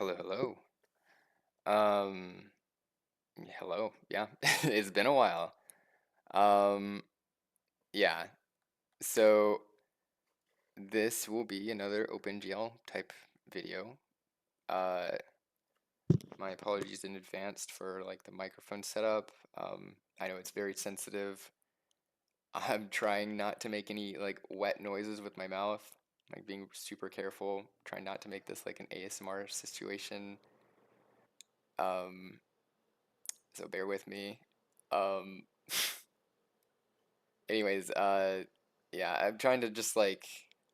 Hello, hello. Um, Hello. Yeah, it's been a while. Um, yeah. So this will be another OpenGL type video. Uh, my apologies in advance for like the microphone setup. I know it's very sensitive. I'm trying not to make any like wet noises with my mouth, like being super careful, trying not to make this like an ASMR situation. Um, so bear with me. Um, Anyways, yeah, I'm trying to just like,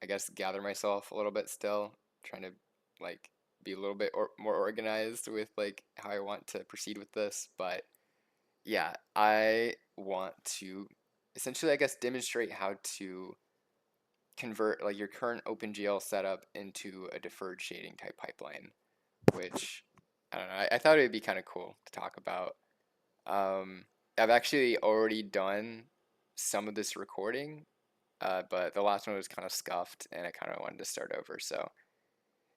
I guess, gather myself a little bit still, trying to like be a little bit more organized with like how I want to proceed with this. But yeah, I want to essentially, I guess, demonstrate how to convert like your current OpenGL setup into a deferred shading type pipeline, which I don't know, I thought it would be kind of cool to talk about. Um, I've actually already done some of this recording, but the last one was kind of scuffed, and I kind of wanted to start over. So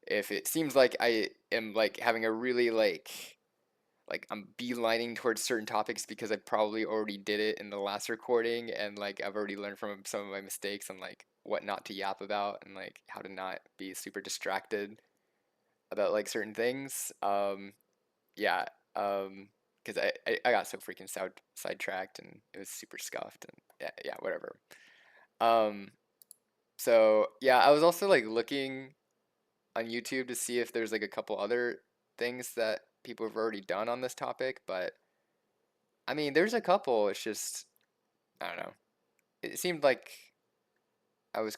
if it seems like I am like having a really like I'm beelining towards certain topics because I probably already did it in the last recording, and like I've already learned from some of my mistakes and like what not to yap about and like how to not be super distracted about like certain things. Yeah, because I got so freaking sidetracked and it was super scuffed and yeah, whatever. Um, so yeah, I was also like looking on YouTube to see if there's like a couple other things that people have already done on this topic, but I mean, there's a couple. It's just I don't know. It seemed like I was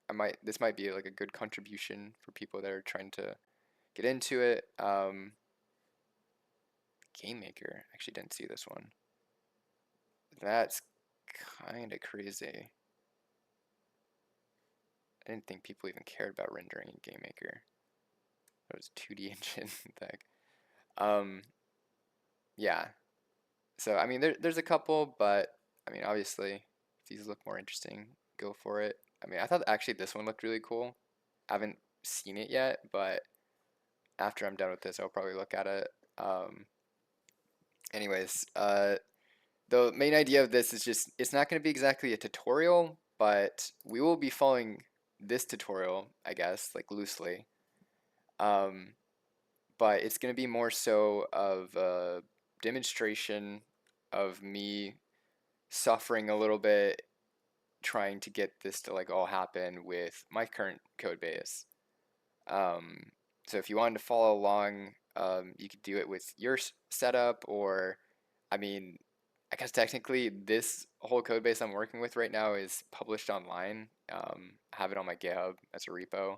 I might this might be like a good contribution for people that are trying to get into it. Game Maker. Actually didn't see this one. That's kind of crazy. I didn't think people even cared about rendering in Game Maker. That was 2D engine thing. Um, yeah. So I mean, there's a couple, but I mean, obviously, if these look more interesting, go for it. I mean, I thought actually this one looked really cool. I haven't seen it yet, but after I'm done with this, I'll probably look at it. Um, anyways, the main idea of this is just it's not going to be exactly a tutorial, but we will be following this tutorial, I guess, like loosely. Um, but it's going to be more so of a demonstration of me suffering a little bit trying to get this to like all happen with my current code base. Um, so if you wanted to follow along, you could do it with your setup, or I mean, I guess technically this whole code base I'm working with right now is published online. I have it on my GitHub as a repo.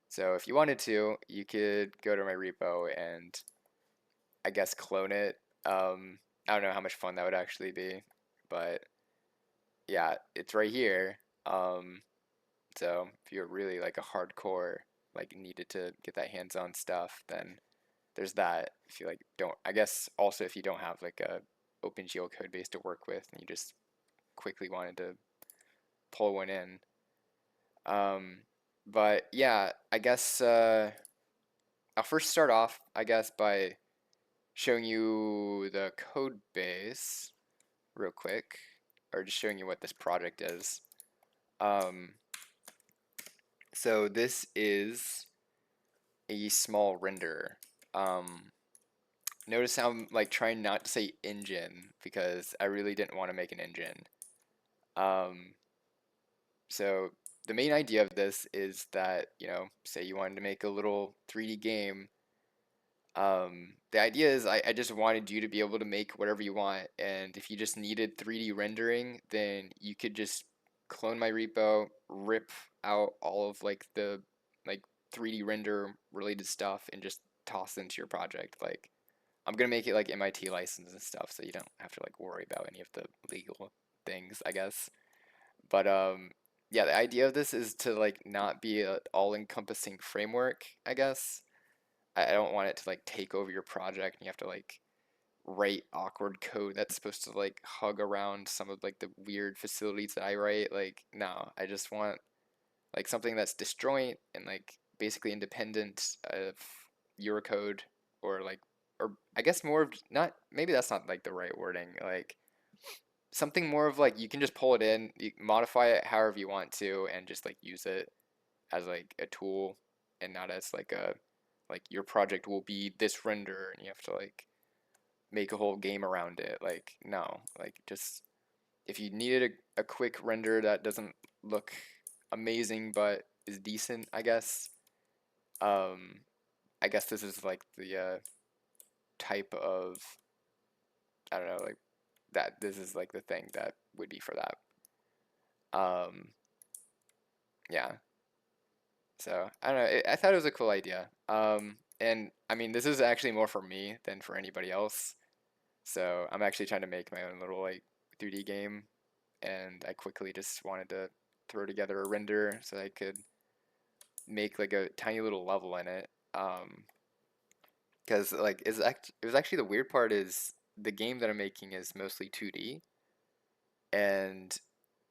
So if you wanted to, you could go to my repo and I guess clone it. I don't know how much fun that would actually be, but yeah, it's right here. Um, so if you're really like a hardcore, like needed to get that hands-on stuff, then there's that. If you like don't, I guess also if you don't have like a OpenGL code base to work with and you just quickly wanted to pull one in. Um, but yeah, I guess I'll first start off, I guess, by showing you the code base real quick, or just showing you what this project is. Um, so this is a small render. Um, Notice how I'm like trying not to say engine because I really didn't want to make an engine. Um, so the main idea of this is that, say you wanted to make a little 3D game. The idea is I just wanted you to be able to make whatever you want, and if you just needed 3D rendering, then you could just clone my repo, rip out all of like the like 3D render related stuff, and just toss it into your project. Like I'm gonna make it like MIT license and stuff, so you don't have to like worry about any of the legal things, I guess. But yeah, the idea of this is to like not be a all-encompassing framework, I guess. I don't want it to like take over your project and you have to like write awkward code that's supposed to like hug around some of like the weird facilities that I write. Like, no, I just want like something that's disjoint and like basically independent of your code or like or I guess more of not maybe that's not like the right wording. Like something more of like you can just pull it in, you modify it however you want to, and just like use it as like a tool and not as like a like your project will be this render and you have to like make a whole game around it. Like no, like just if you needed a quick render that doesn't look amazing but is decent, um, I guess this is like the type of I don't know like that this is like the thing that would be for that. Um, yeah. So I don't know. I thought it was a cool idea. And I mean, this is actually more for me than for anybody else. So I'm actually trying to make my own little like 3D game, and I quickly just wanted to throw together a render so I could make like a tiny little level in it. Because like it was actually the weird part is the game that I'm making is mostly 2D, and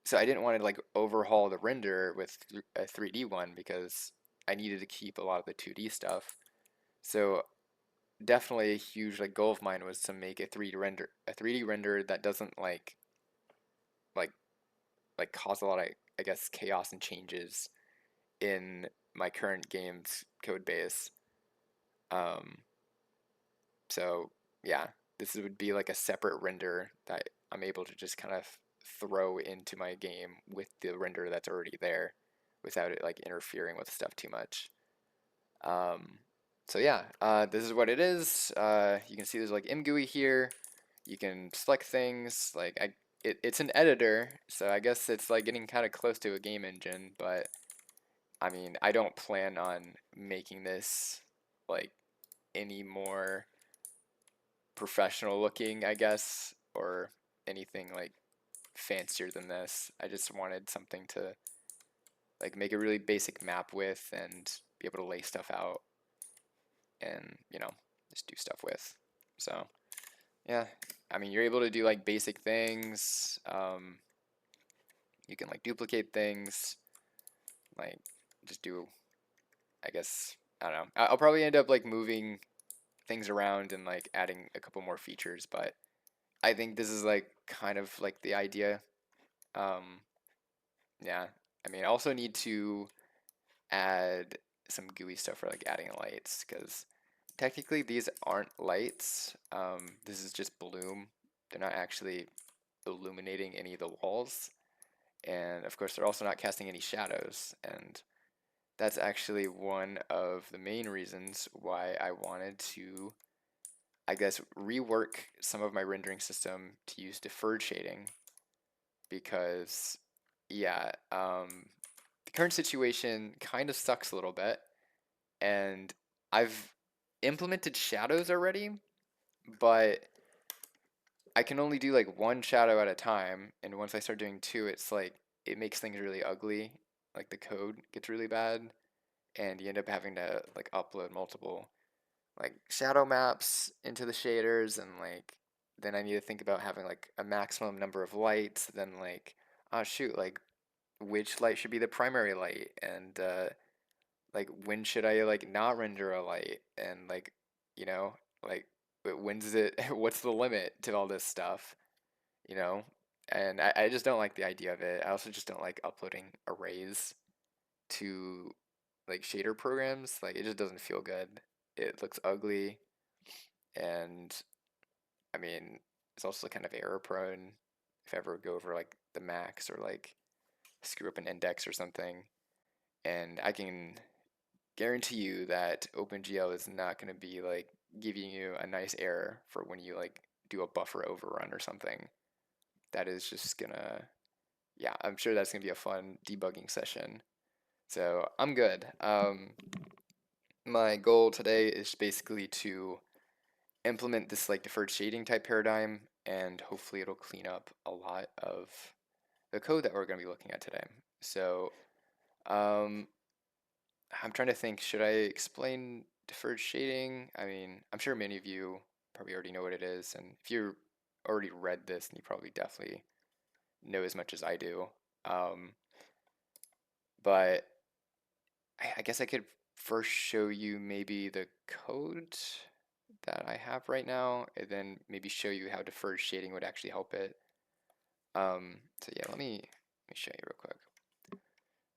so I didn't want to like overhaul the render with a 3D one because I needed to keep a lot of the 2D stuff. So definitely a huge like goal of mine was to make a 3D render that doesn't like cause a lot of I guess chaos and changes in my current game's code base. Um, so yeah, this would be like a separate render that I'm able to just kind of throw into my game with the render that's already there without it like interfering with stuff too much. Um, so yeah, this is what it is. You can see there's like mgui here. You can select things like it's an editor, so I guess it's like getting kind of close to a game engine, but I mean, I don't plan on making this like any more professional looking, I guess, or anything like fancier than this. I just wanted something to like make a really basic map with and be able to lay stuff out and, just do stuff with. So, yeah, I mean, you're able to do like basic things. You can like duplicate things, like just do, I guess, I don't know. I'll probably end up like moving things around and like adding a couple more features, but I think this is like kind of like the idea. Um, yeah, I mean, I also need to add some GUI stuff for like adding lights because technically these aren't lights. This is just bloom. They're not actually illuminating any of the walls. And of course, they're also not casting any shadows. And that's actually one of the main reasons why I wanted to, I guess, rework some of my rendering system to use deferred shading because, yeah, the current situation kind of sucks a little bit. And I've implemented shadows already, but I can only do like one shadow at a time, and once I start doing two, it's like it makes things really ugly. Like the code gets really bad, and you end up having to like upload multiple like shadow maps into the shaders, and like then I need to think about having like a maximum number of lights. Then like, oh shoot, like which light should be the primary light, and like when should I like not render a light and like you know like when's it what's the limit to all this stuff you know and I just don't like the idea of it. I also just don't like uploading arrays to like shader programs. Like it just doesn't feel good. It looks ugly, and I mean it's also kind of error prone if I ever go over like the max or like screw up an index or something. And I can guarantee you that OpenGL is not going to be like giving you a nice error for when you like do a buffer overrun or something. That is just gonna, yeah, I'm sure that's gonna be a fun debugging session. So I'm good. My goal today is basically to implement this like deferred shading type paradigm, and hopefully it'll clean up a lot of the code that we're going to be looking at today. So um, I'm trying to think, should I explain deferred shading? I mean, I'm sure many of you probably already know what it is, and if you already read this, then you probably definitely know as much as I do. Um, but I guess I could first show you maybe the code that I have right now, and then maybe show you how deferred shading would actually help it. So yeah, let me show you real quick.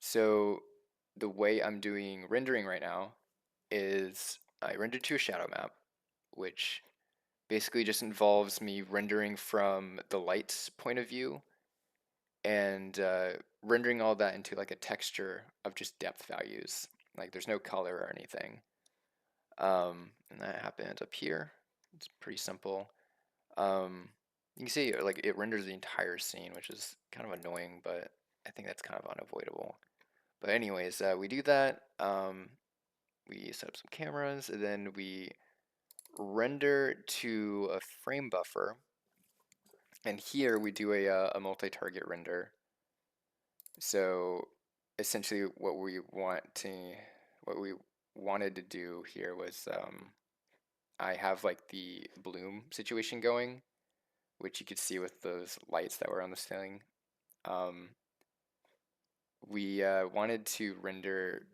So the way I'm doing rendering right now is I render to a shadow map, which basically just involves me rendering from the light's point of view and rendering all that into like a texture of just depth values. Like there's no color or anything. And that happens up here. It's pretty simple. Um, you can see like it renders the entire scene, which is kind of annoying, but I think that's kind of unavoidable. But anyways, we do that. We set up some cameras, and then we render to a frame buffer. And here we do a multi-target render. So essentially, what we wanted to do here was I have like the bloom situation going, which you could see with those lights that were on the ceiling. Um, we wanted to render,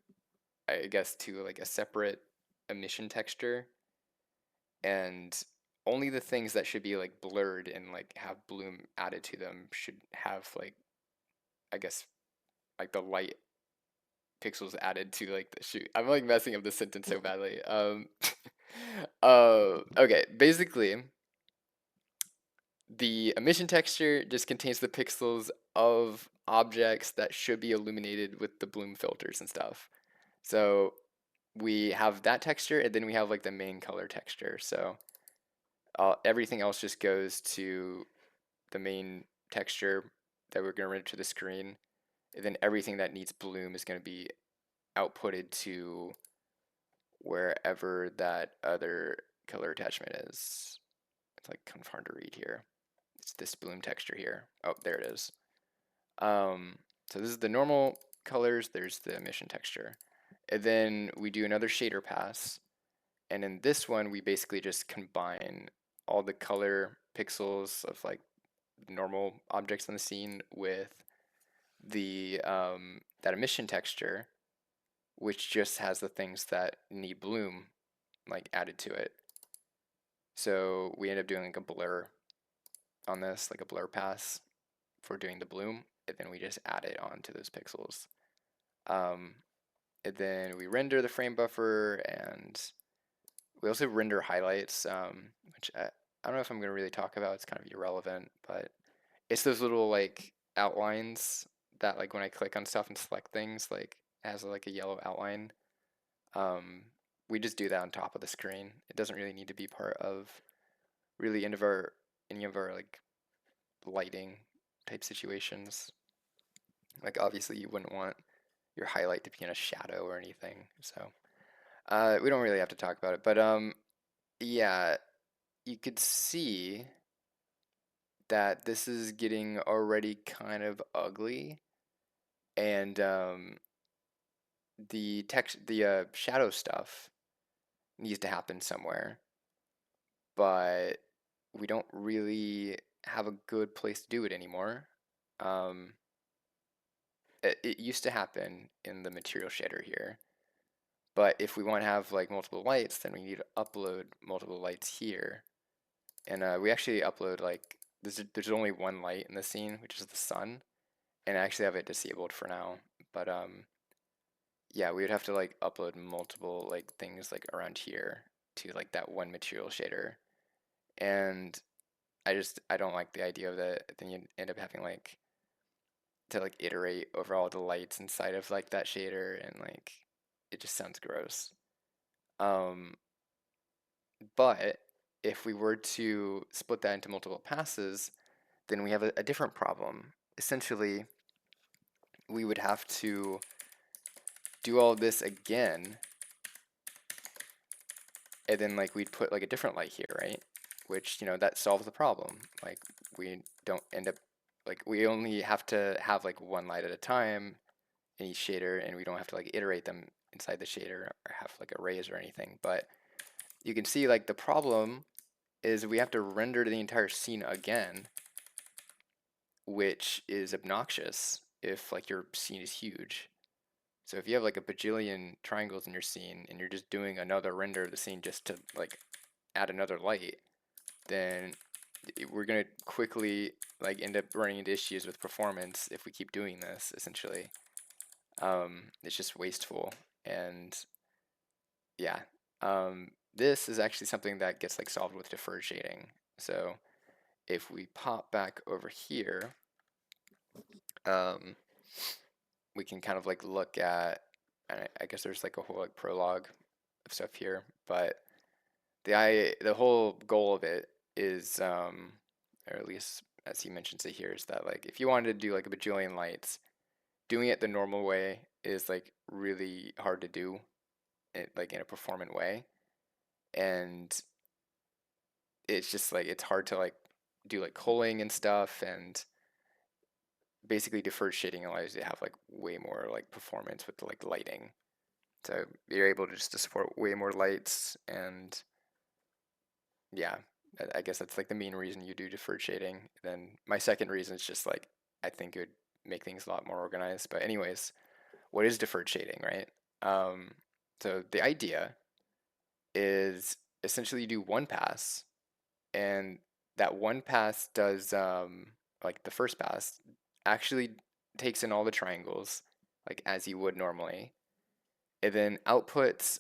I guess, to like a separate emission texture, and only the things that should be like blurred and like have bloom added to them should have like, I guess, like the light pixels added to like the shoot. I'm like messing up the sentence so badly. Okay, basically the emission texture just contains the pixels of objects that should be illuminated with the bloom filters and stuff. So we have that texture, and then we have like the main color texture. So everything else just goes to the main texture that we're going to render to the screen. And then everything that needs bloom is going to be outputted to wherever that other color attachment is. It's like kind of hard to read here. It's this bloom texture here. Oh, there it is. So this is the normal colors. There's the emission texture. And then we do another shader pass. And in this one, we basically just combine all the color pixels of like normal objects in the scene with the that emission texture, which just has the things that need bloom like added to it. So we end up doing like a blur on this, like a blur pass for doing the bloom, and then we just add it onto those pixels. Um, and then we render the frame buffer, and we also render highlights, which I don't know if I'm going to really talk about. It's kind of irrelevant, but it's those little like outlines that like when I click on stuff and select things, like it has like a yellow outline. Um, we just do that on top of the screen. It doesn't really need to be part of really any of our like lighting type situations. Like obviously you wouldn't want your highlight to be in a shadow or anything. So we don't really have to talk about it. But yeah, you could see that this is getting already kind of ugly, and the shadow stuff needs to happen somewhere, but we don't really have a good place to do it anymore. Um, it used to happen in the material shader here, but if we want to have like multiple lights, then we need to upload multiple lights here. And we actually upload like there's only one light in the scene, which is the sun, and I actually have it disabled for now. But yeah, we would have to like upload multiple like things like around here to like that one material shader, and I don't like the idea of that. Then you end up having like to like iterate over all the lights inside of like that shader, and like it just sounds gross. Um, but if we were to split that into multiple passes, then we have a different problem. Essentially, we would have to do all this again, and then like we'd put like a different light here, right? Which, you know, that solves the problem. Like we don't end up like we only have to have like one light at a time in each shader, and we don't have to like iterate them inside the shader or have like arrays or anything. But you can see like the problem is we have to render the entire scene again, which is obnoxious if like your scene is huge. So if you have like a bajillion triangles in your scene and you're just doing another render of the scene just to like add another light, then we're gonna quickly like end up running into issues with performance if we keep doing this, essentially. It's just wasteful. And yeah, this is actually something that gets like solved with deferred shading. So if we pop back over here, um, we can kind of like look at, and I guess there's like a whole like prologue of stuff here, but the whole goal of it is, or at least as he mentions it here, is that like if you wanted to do like a bajillion lights, doing it the normal way is like really hard to do, like in a performant way, and it's just like it's hard to like do like culling and stuff, and basically deferred shading allows you to have like way more like performance with the, like lighting. So you're able to just to support way more lights, and yeah, I guess that's like the main reason you do deferred shading. Then my second reason is just like I think it would make things a lot more organized. But anyways, what is deferred shading, right? Um, so the idea is essentially you do one pass, and that one pass does like the first pass actually takes in all the triangles like as you would normally. It then outputs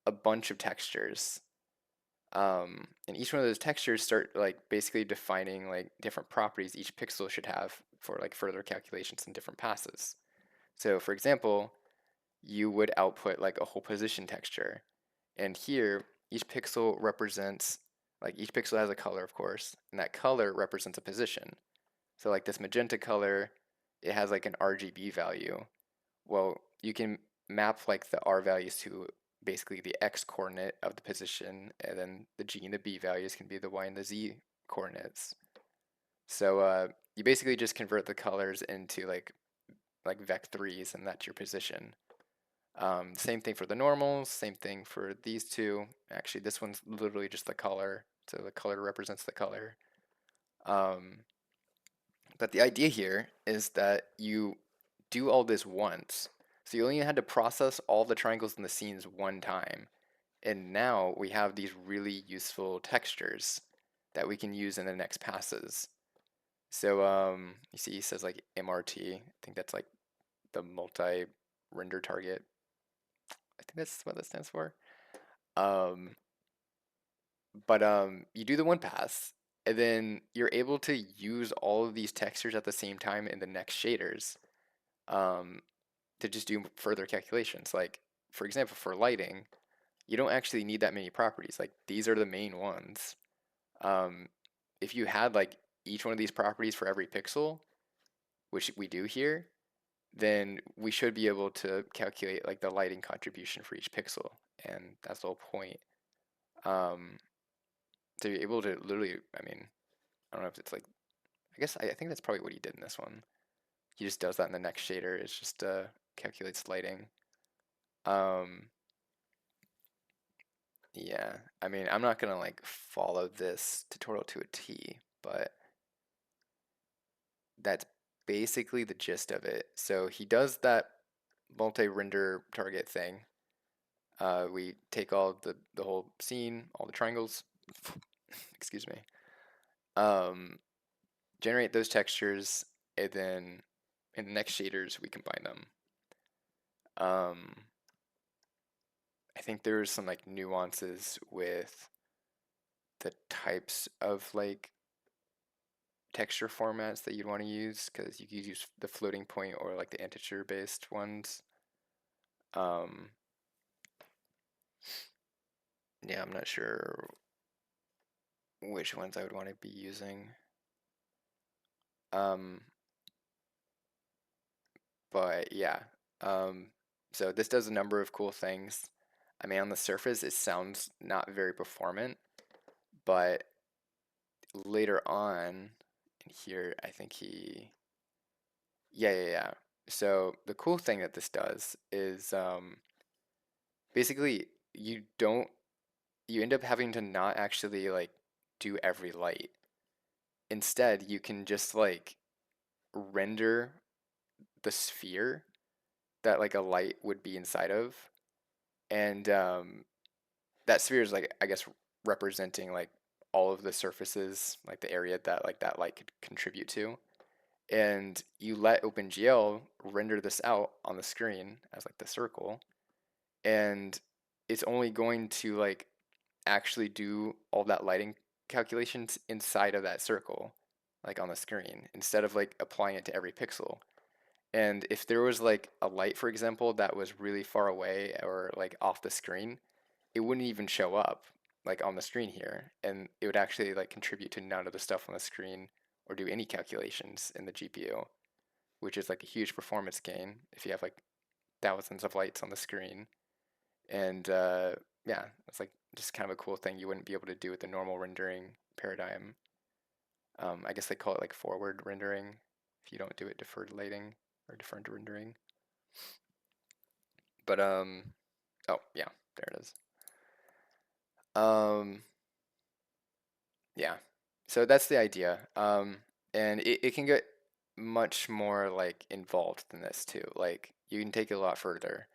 a bunch of textures. And each one of those textures start like basically defining like different properties each pixel should have for like further calculations in different passes. So for example, you would output like a whole position texture. And here, each pixel represents, like each pixel has a color, of course, and that color represents a position. So like this magenta color, it has like an RGB value. Well, you can map like the R values to basically the X coordinate of the position, and then the G and the B values can be the Y and the Z coordinates. So you basically just convert the colors into like vec3s, and that's your position. Same thing for the normals, same thing for these two. Actually, this one's literally just the color, so the color represents the color. Um, but the idea here is that you do all this once. So you only had to process all the triangles in the scenes one time. And now we have these really useful textures that we can use in the next passes. So you see, he says like MRT. I think that's like the multi-render target. I think that's what that stands for. Um, but you do the one pass, and then you're able to use all of these textures at the same time in the next shaders, um, to just do further calculations. Like, for example, for lighting, you don't actually need that many properties. Like, these are the main ones. Um, if you had like each one of these properties for every pixel, which we do here, then we should be able to calculate like the lighting contribution for each pixel, and that's the whole point. Um, to be able to literally, I mean, I don't know if it's like, I guess I think that's probably what he did in this one. He just does that in the next shader. It's just calculates lighting. Um, yeah, I mean, I'm not gonna like follow this tutorial to a T, but that's basically the gist of it. So he does that multi-render target thing. We take all the whole scene, all the triangles, excuse me, um, generate those textures, and then in the next shaders we combine them. Um, I think there's some like nuances with the types of like texture formats that you'd want to use, because you could use the floating point or like the integer based ones. Um, yeah, I'm not sure which ones I would want to be using. Um, but yeah, um, so this does a number of cool things. I mean, on the surface, it sounds not very performant, but later on in here, I think yeah. So the cool thing that this does is basically you end up having to not actually like do every light. Instead, you can just like render the sphere that like a light would be inside of, and that sphere is like I guess representing like all of the surfaces, like the area that like that light could contribute to. And you let OpenGL render this out on the screen as like the circle, and it's only going to like actually do all that lighting calculations inside of that circle, like on the screen, instead of like applying it to every pixel. And if there was like a light, for example, that was really far away or like off the screen, it wouldn't even show up like on the screen here, and it would actually like contribute to none of the stuff on the screen or do any calculations in the GPU, which is like a huge performance gain if you have like thousands of lights on the screen. And yeah, it's like just kind of a cool thing you wouldn't be able to do with the normal rendering paradigm. I guess they call it like forward rendering if you don't do it deferred lighting or deferred rendering. But oh yeah, there it is. Um, yeah, so that's the idea. And it can get much more like involved than this too. Like you can take it a lot further.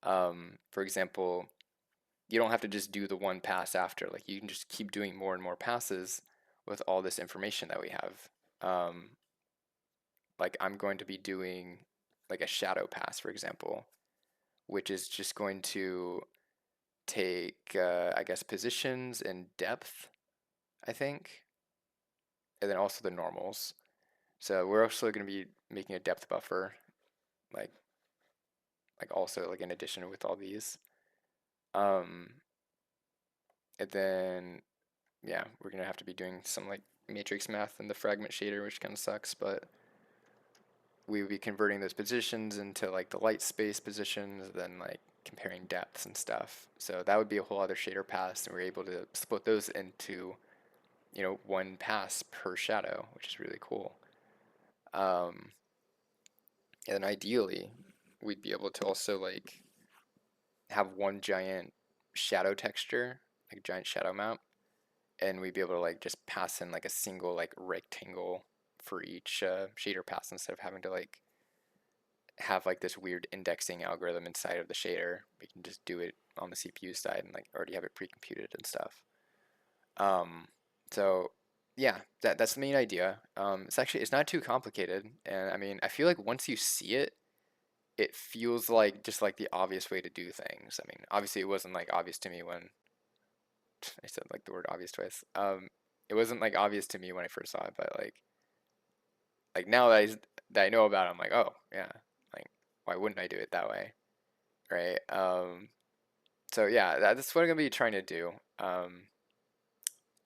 For example, you don't have to just do the one pass after. Like you can just keep doing more and more passes with all this information that we have. Um, like I'm going to be doing like a shadow pass, for example, which is just going to take, I guess, positions and depth, I think, and then also the normals. So we're also going to be making a depth buffer, like also like in addition with all these. Um, and then yeah, we're gonna have to be doing some like matrix math in the fragment shader, which kind of sucks, but we would be converting those positions into like the light space positions, then like comparing depths and stuff. So that would be a whole other shader pass, and we're able to split those into, you know, one pass per shadow, which is really cool. Um, and then ideally, we'd be able to also like have one giant shadow texture, like giant shadow map, and we'd be able to like just pass in like a single like rectangle for each shader pass instead of having to like have like this weird indexing algorithm inside of the shader. We can just do it on the CPU side and like already have it pre-computed and stuff. Um, so yeah, that's the main idea. It's not too complicated, and I mean I feel like once you see it, it feels like just like the obvious way to do things. I mean, obviously it wasn't like obvious to me when I said like the word obvious twice. It wasn't like obvious to me when I first saw it, but like now that I know about it, I'm like, oh yeah, like why wouldn't I do it that way, right? So yeah, that's what I'm gonna be trying to do. I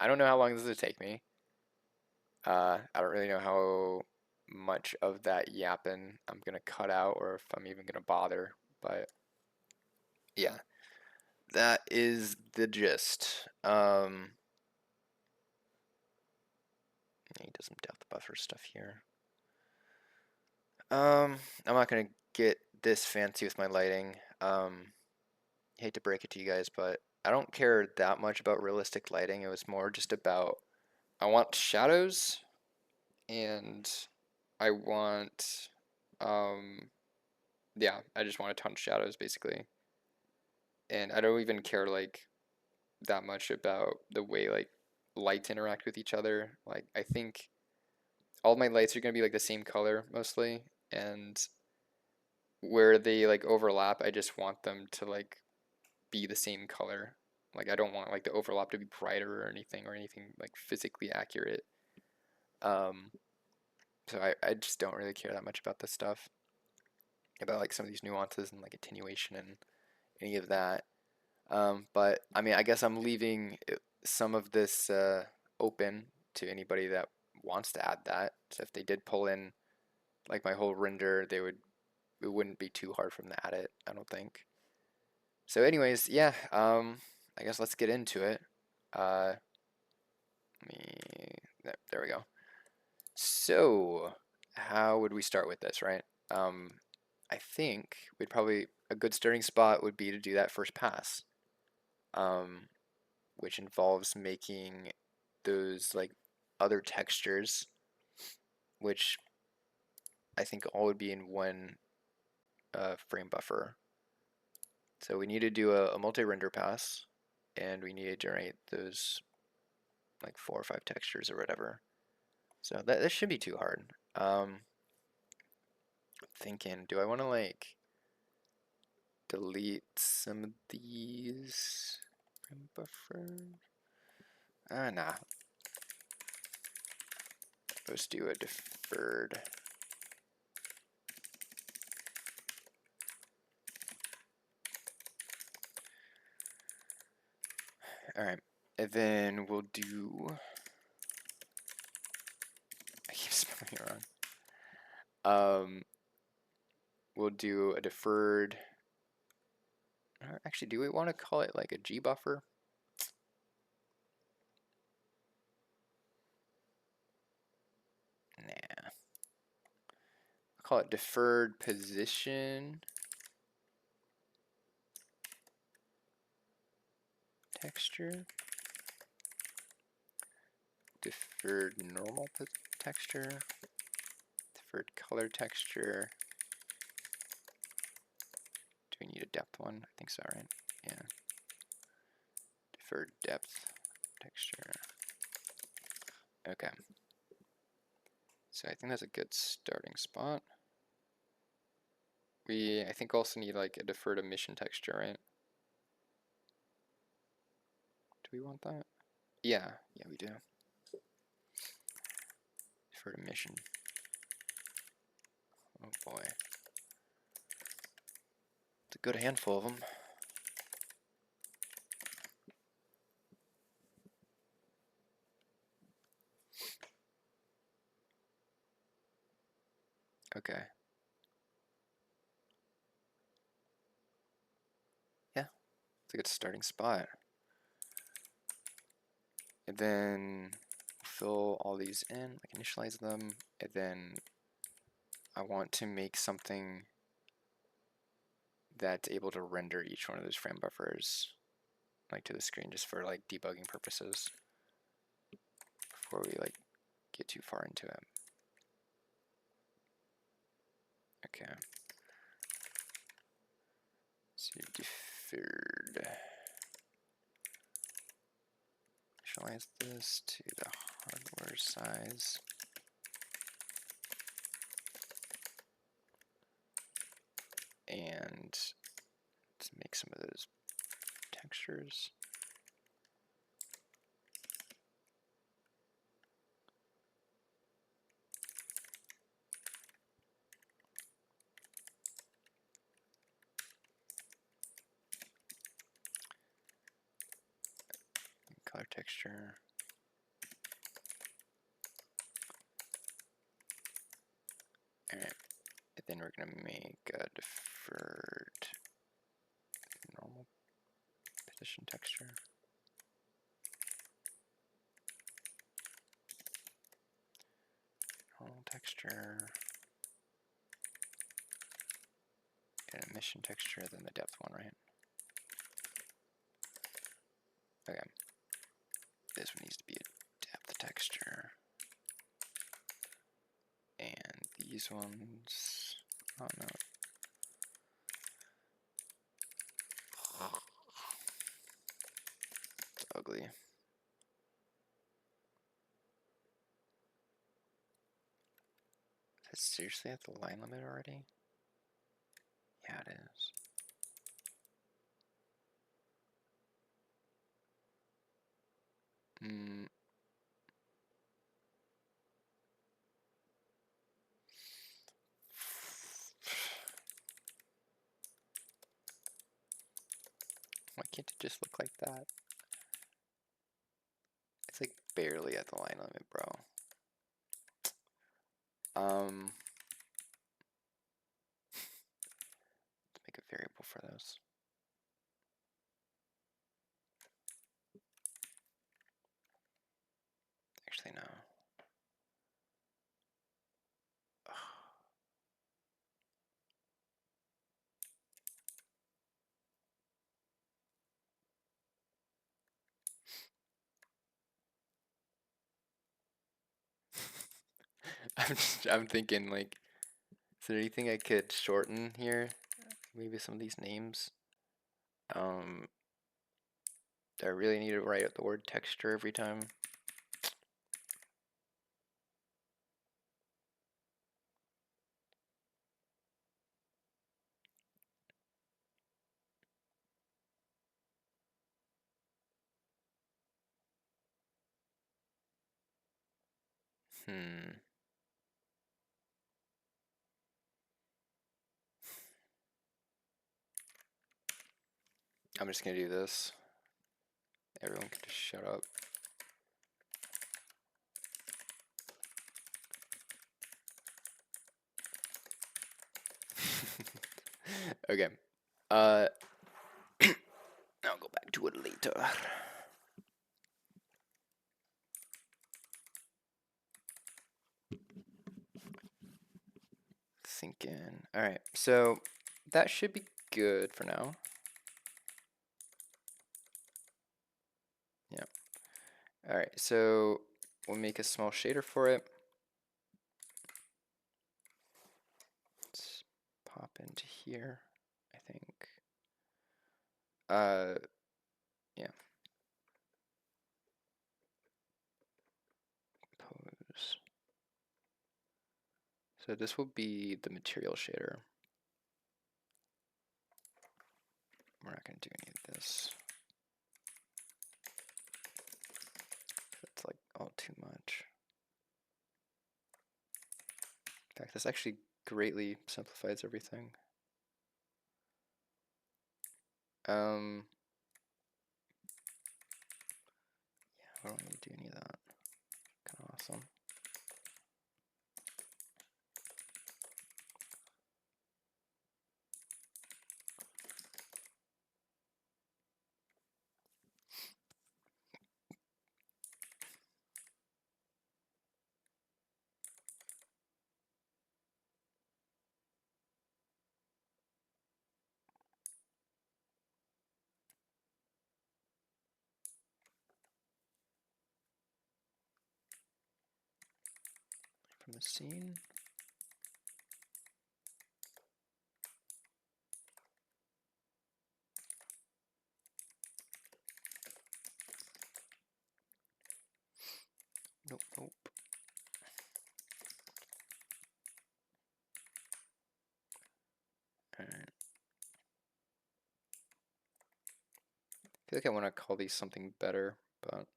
don't know how long this will take me. I don't really know how much of that yapping I'm gonna cut out, or if I'm even gonna bother. But yeah, that is the gist. He does some depth buffer stuff here. I'm not gonna get this fancy with my lighting. Hate to break it to you guys, but I don't care that much about realistic lighting. It was more just about I want shadows and I want yeah, I just want a ton of shadows basically. And I don't even care like that much about the way like lights interact with each other. Like I think all my lights are gonna be like the same color mostly, and where they like overlap, I just want them to like be the same color. Like I don't want like the overlap to be brighter or anything like physically accurate. Um, so I just don't really care that much about this stuff, about like some of these nuances and like attenuation and any of that. But I mean, I guess I'm leaving some of this open to anybody that wants to add that. So if they did pull in like my whole render, it wouldn't be too hard for them to add it, I don't think. So anyways, yeah, I guess let's get into it. Uh, there we go. So, how would we start with this, right? I think a good starting spot would be to do that first pass, um, which involves making those like other textures, which I think all would be in one frame buffer. So we need to do a multi-render pass, and we need to generate those like 4 or 5 textures or whatever. So that shouldn't be too hard. I'm thinking, do I want to like delete some of these frame buffer? Nah. Let's do a deferred. All right, and then we'll do. I keep spelling it wrong. We'll do a deferred. Actually, do we want to call it like a G buffer? Nah. I'll call it deferred position texture. Deferred normal texture. Deferred color texture. Do we need a depth one? I think so, right? Yeah. Deferred depth texture. Okay. So I think that's a good starting spot. We, I think, also need like a deferred emission texture, right? Do we want that? Yeah, we do. Deferred emission. Oh boy. It's a good handful of them. Okay. Yeah, it's a good starting spot. And then fill all these in, like initialize them, and then I want to make something that's able to render each one of those frame buffers like to the screen just for like debugging purposes before we like get too far into it. Okay. So deferred. Initialize this to the hardware size. And let's make some of those textures. Color texture. Alright, and then we're going to make a deferred normal position texture. Normal texture. And emission texture, then the depth one, right? Okay. This one needs to be a depth texture. And these ones, oh no. It's ugly. Is it seriously at the line limit already? Yeah, it is. Why can't it just look like that? It's like barely at the line limit, bro. Let's make a variable for those. Actually, no. I'm thinking like, is there anything I could shorten here? maybe some of these names. I really need to write out the word texture every time. I'm just gonna do this. Everyone can just shut up. Okay. I'll go back to it later. Sink in. Alright, so that should be good for now. Yeah. Alright, so we'll make a small shader for it. Let's pop into here, I think. Yeah. Pose. So this will be the material shader. We're not going to do any of this. That's like all too much. In fact, this actually greatly simplifies everything. Yeah, I don't need to do any of that. Kind of awesome. From the scene. Nope, nope. Alright. I feel like I want to call these something better, but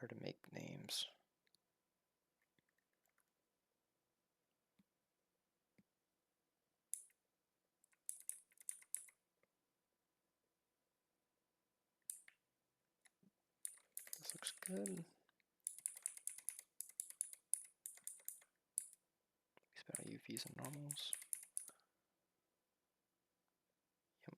hard to make names. This looks good. Spell UVs and normals. Yep.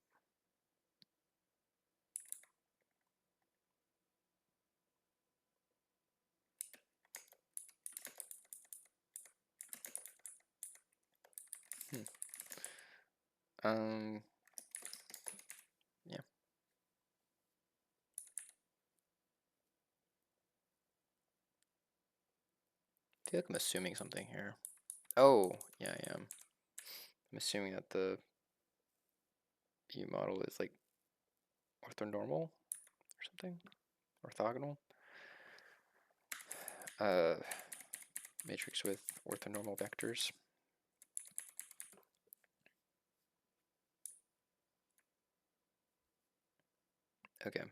Yeah. I feel like I'm assuming something here. Oh, yeah, I am. I'm assuming that the view model is like orthonormal or something. Orthogonal. Matrix with orthonormal vectors. Okay.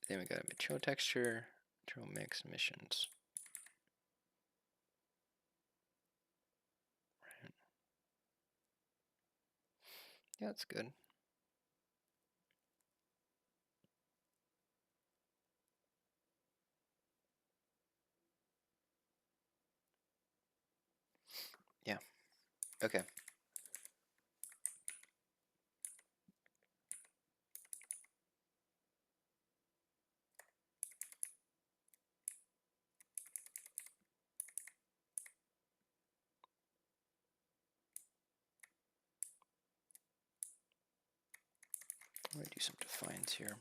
Then we got a material texture, material mix, emissions. Right. Yeah, that's good. Yeah. Okay. I'm going to do some defines here.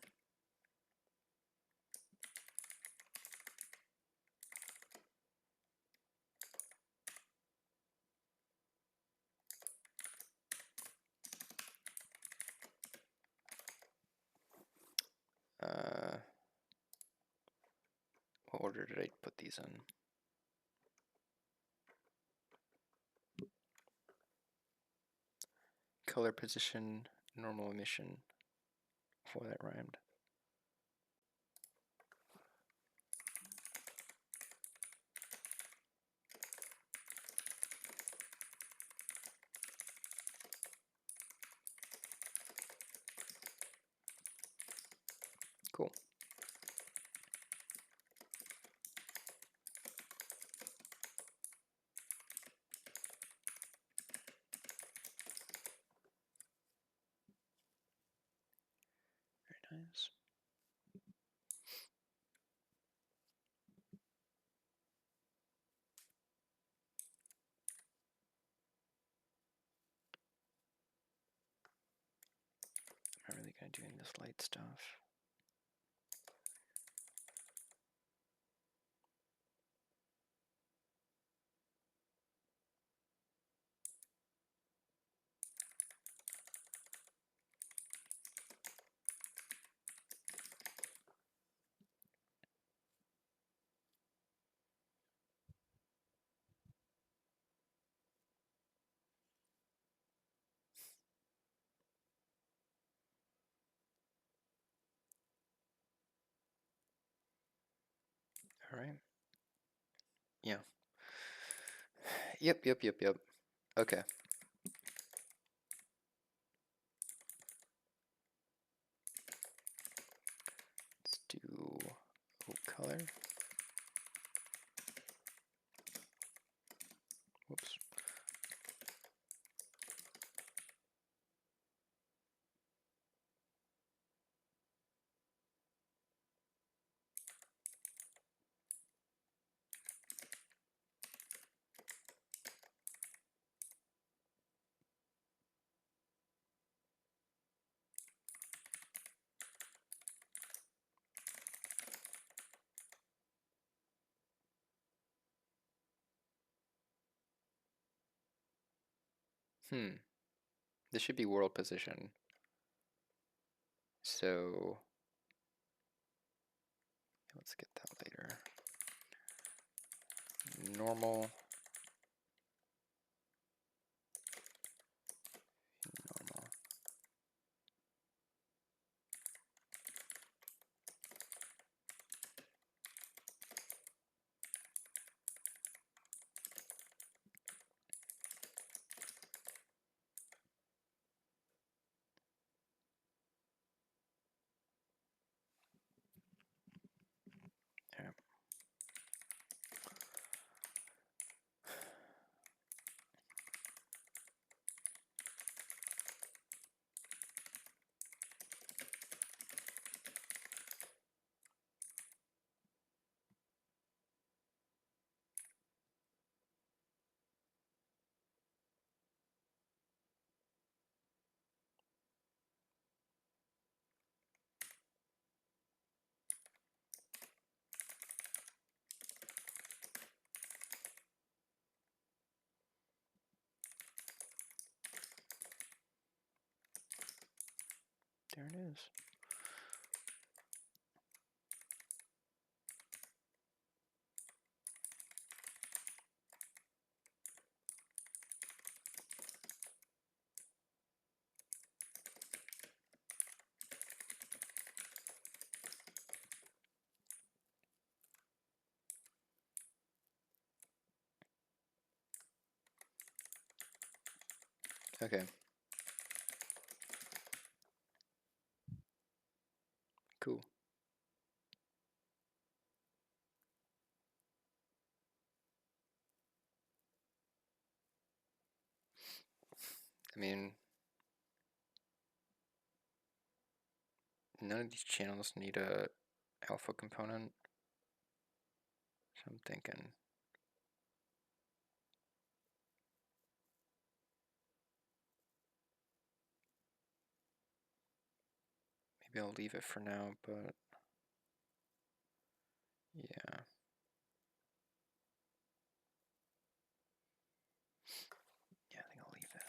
order did I put these in? Color position, normal emission. Boy, that rhymed. Cool. Very nice. I'm not really gonna do any of this light stuff. All right. Yeah. Yep. Okay. Let's do color. Whoops. This should be world position. So let's get that later. Normal. Normal. Yeah. There it is. Okay. Cool. I mean, none of these channels need a alpha component. So I'm thinking maybe I'll leave it for now, but yeah. Yeah, I think I'll leave it.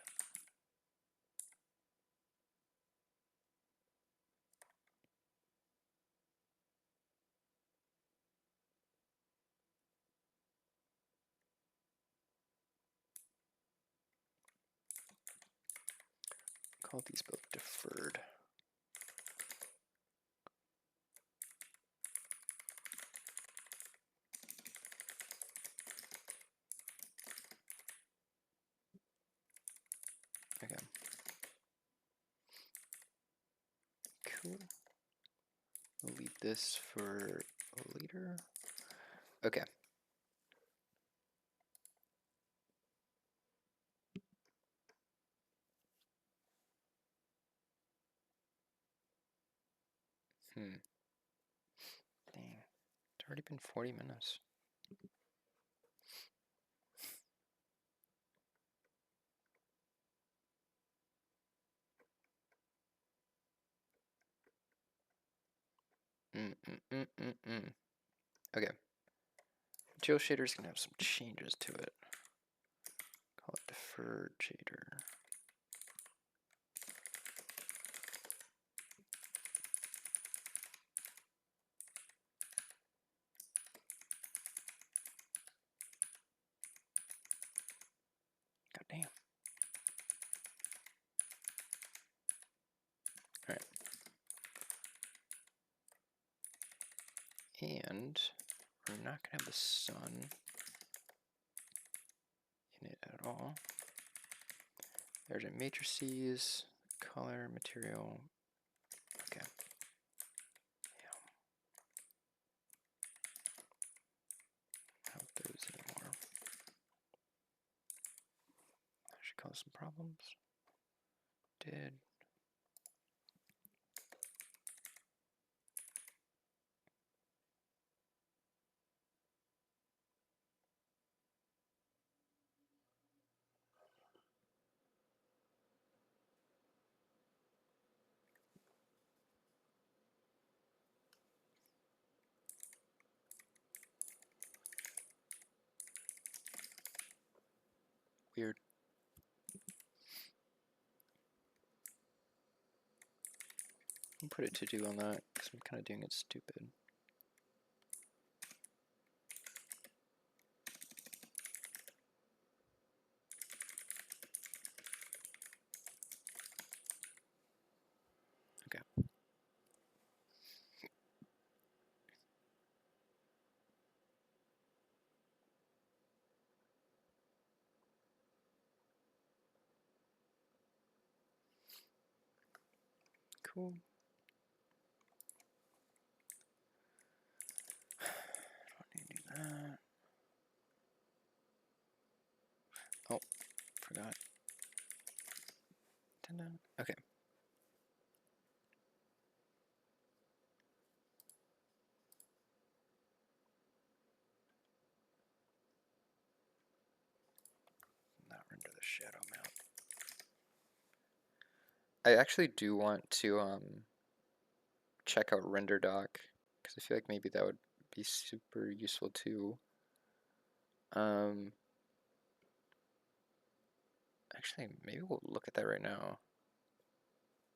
call these both deferred. Okay. Cool. We'll leave this for later. Okay. Dang. It's already been 40 minutes. Okay. Material shader is going to have some changes to it. Call it deferred shader. God damn. Alright. And we're not going to have the sun in it at all. There's a matrices, color, material. Okay. Not those anymore. That should cause some problems. Did. Weird. I'll put a to do on that because I'm kind of doing it stupid. Okay. Cool. Don't need to do that. Oh, forgot. Okay. Not render the shadow mount. I actually do want to check out RenderDoc because I feel like maybe that would be super useful too. Actually, maybe we'll look at that right now.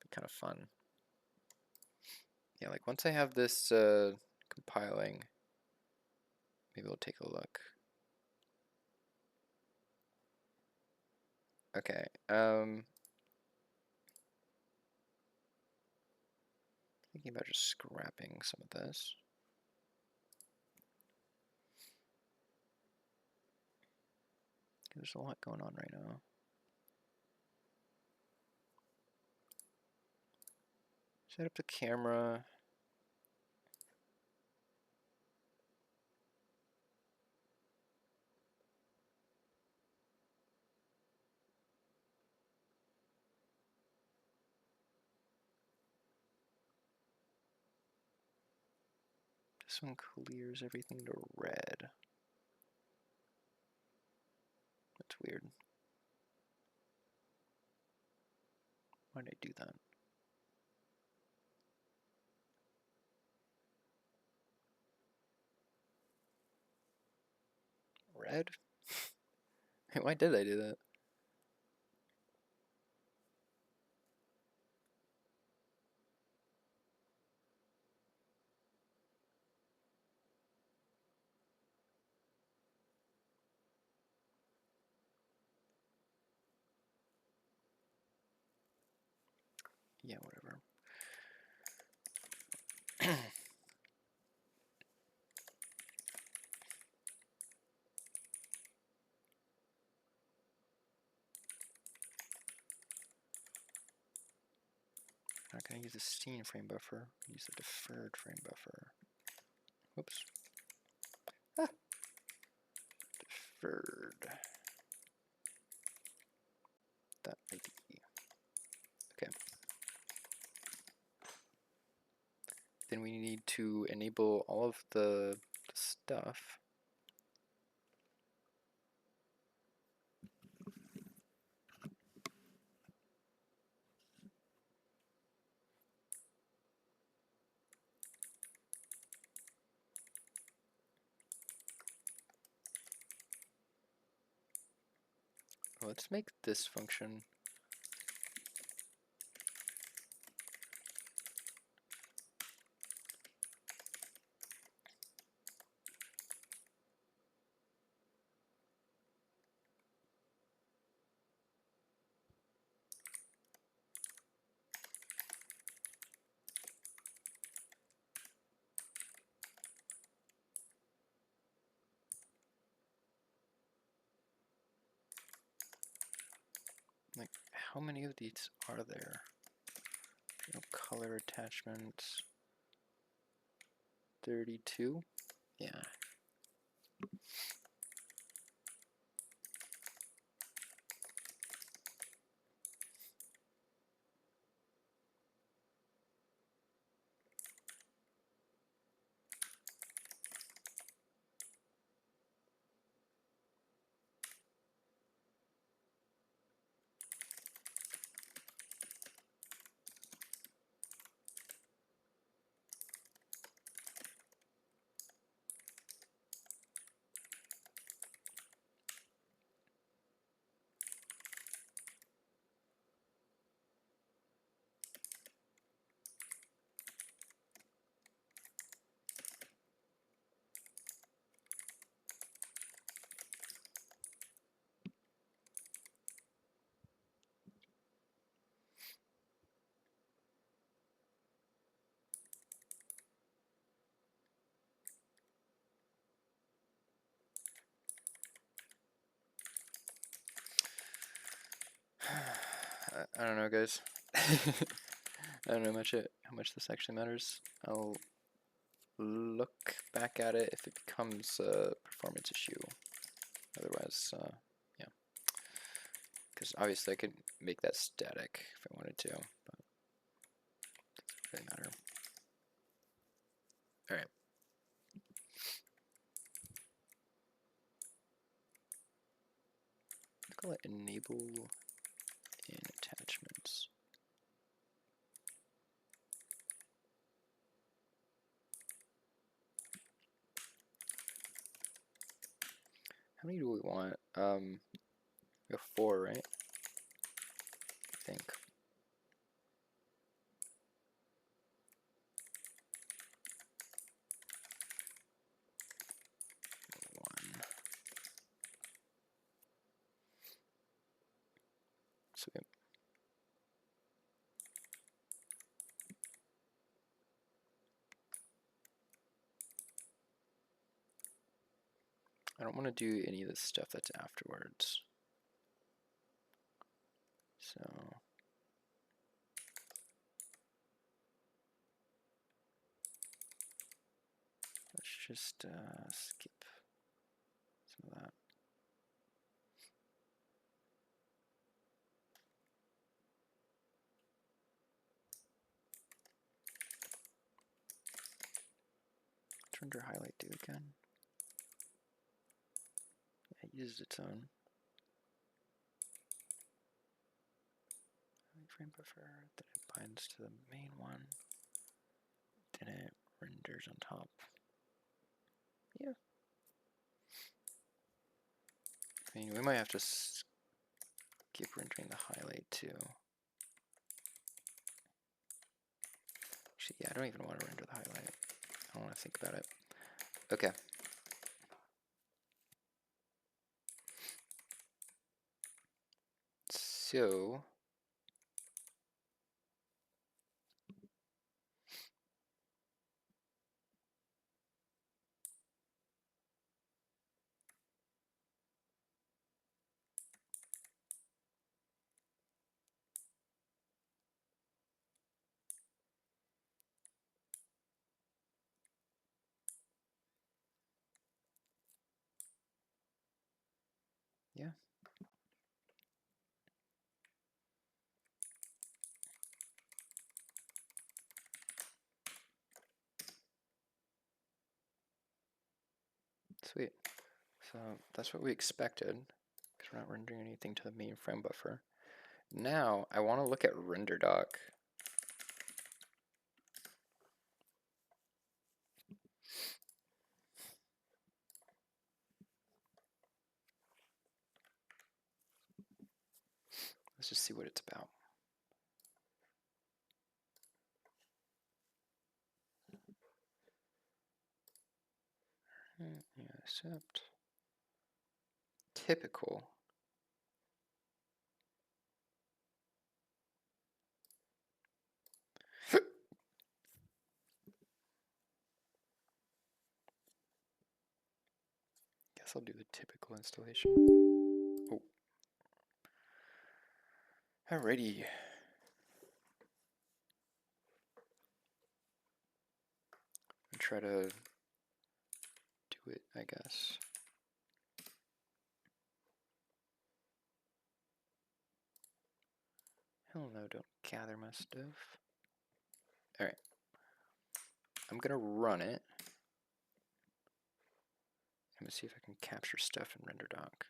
Be kind of fun. Yeah, like once I have this compiling, maybe we'll take a look. Okay. Thinking about just scrapping some of this. There's a lot going on right now. Set up the camera. This one clears everything to red. That's weird. Why did I do that? Red? Why did I do that? Yeah, whatever. Not gonna use a scene frame buffer. Use a deferred frame buffer. Whoops. Ah. Deferred. That ID. Okay. Then we need to enable all of the stuff. Let's make this function like, how many of these are there? No color attachments. 32? Yeah. I don't know, guys. I don't know how much this actually matters. I'll look back at it if it becomes a performance issue. Otherwise, yeah. Because obviously I could make that static if I wanted to, but it doesn't really matter. Alright. Let's call it enable in attachments. How many do we want? We have 4, right? I think. One. Sweet. I don't want to do any of this stuff that's afterwards. So let's just skip some of that. What's render highlight do again? Yeah, it uses its own frame buffer, then it binds to the main one, then it renders on top. Yeah. I mean, we might have to skip rendering the highlight too. Actually, yeah, I don't even want to render the highlight. I don't want to think about it. Okay. So Sweet. So that's what we expected, because we're not rendering anything to the main frame buffer. Now I want to look at render doc. Let's just see what it's about. Yeah, accept. Typical. Guess I'll do the typical installation. Oh. Alrighty. I'll try to do it, I guess. Hell no, don't gather my stuff. Alright. I'm gonna run it. I'm gonna see if I can capture stuff in render doc.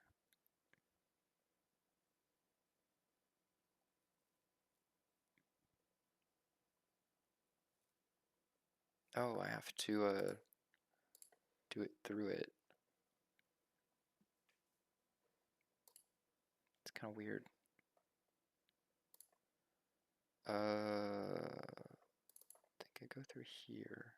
Oh, I have to do it through it. It's kind of weird. I think I go through here.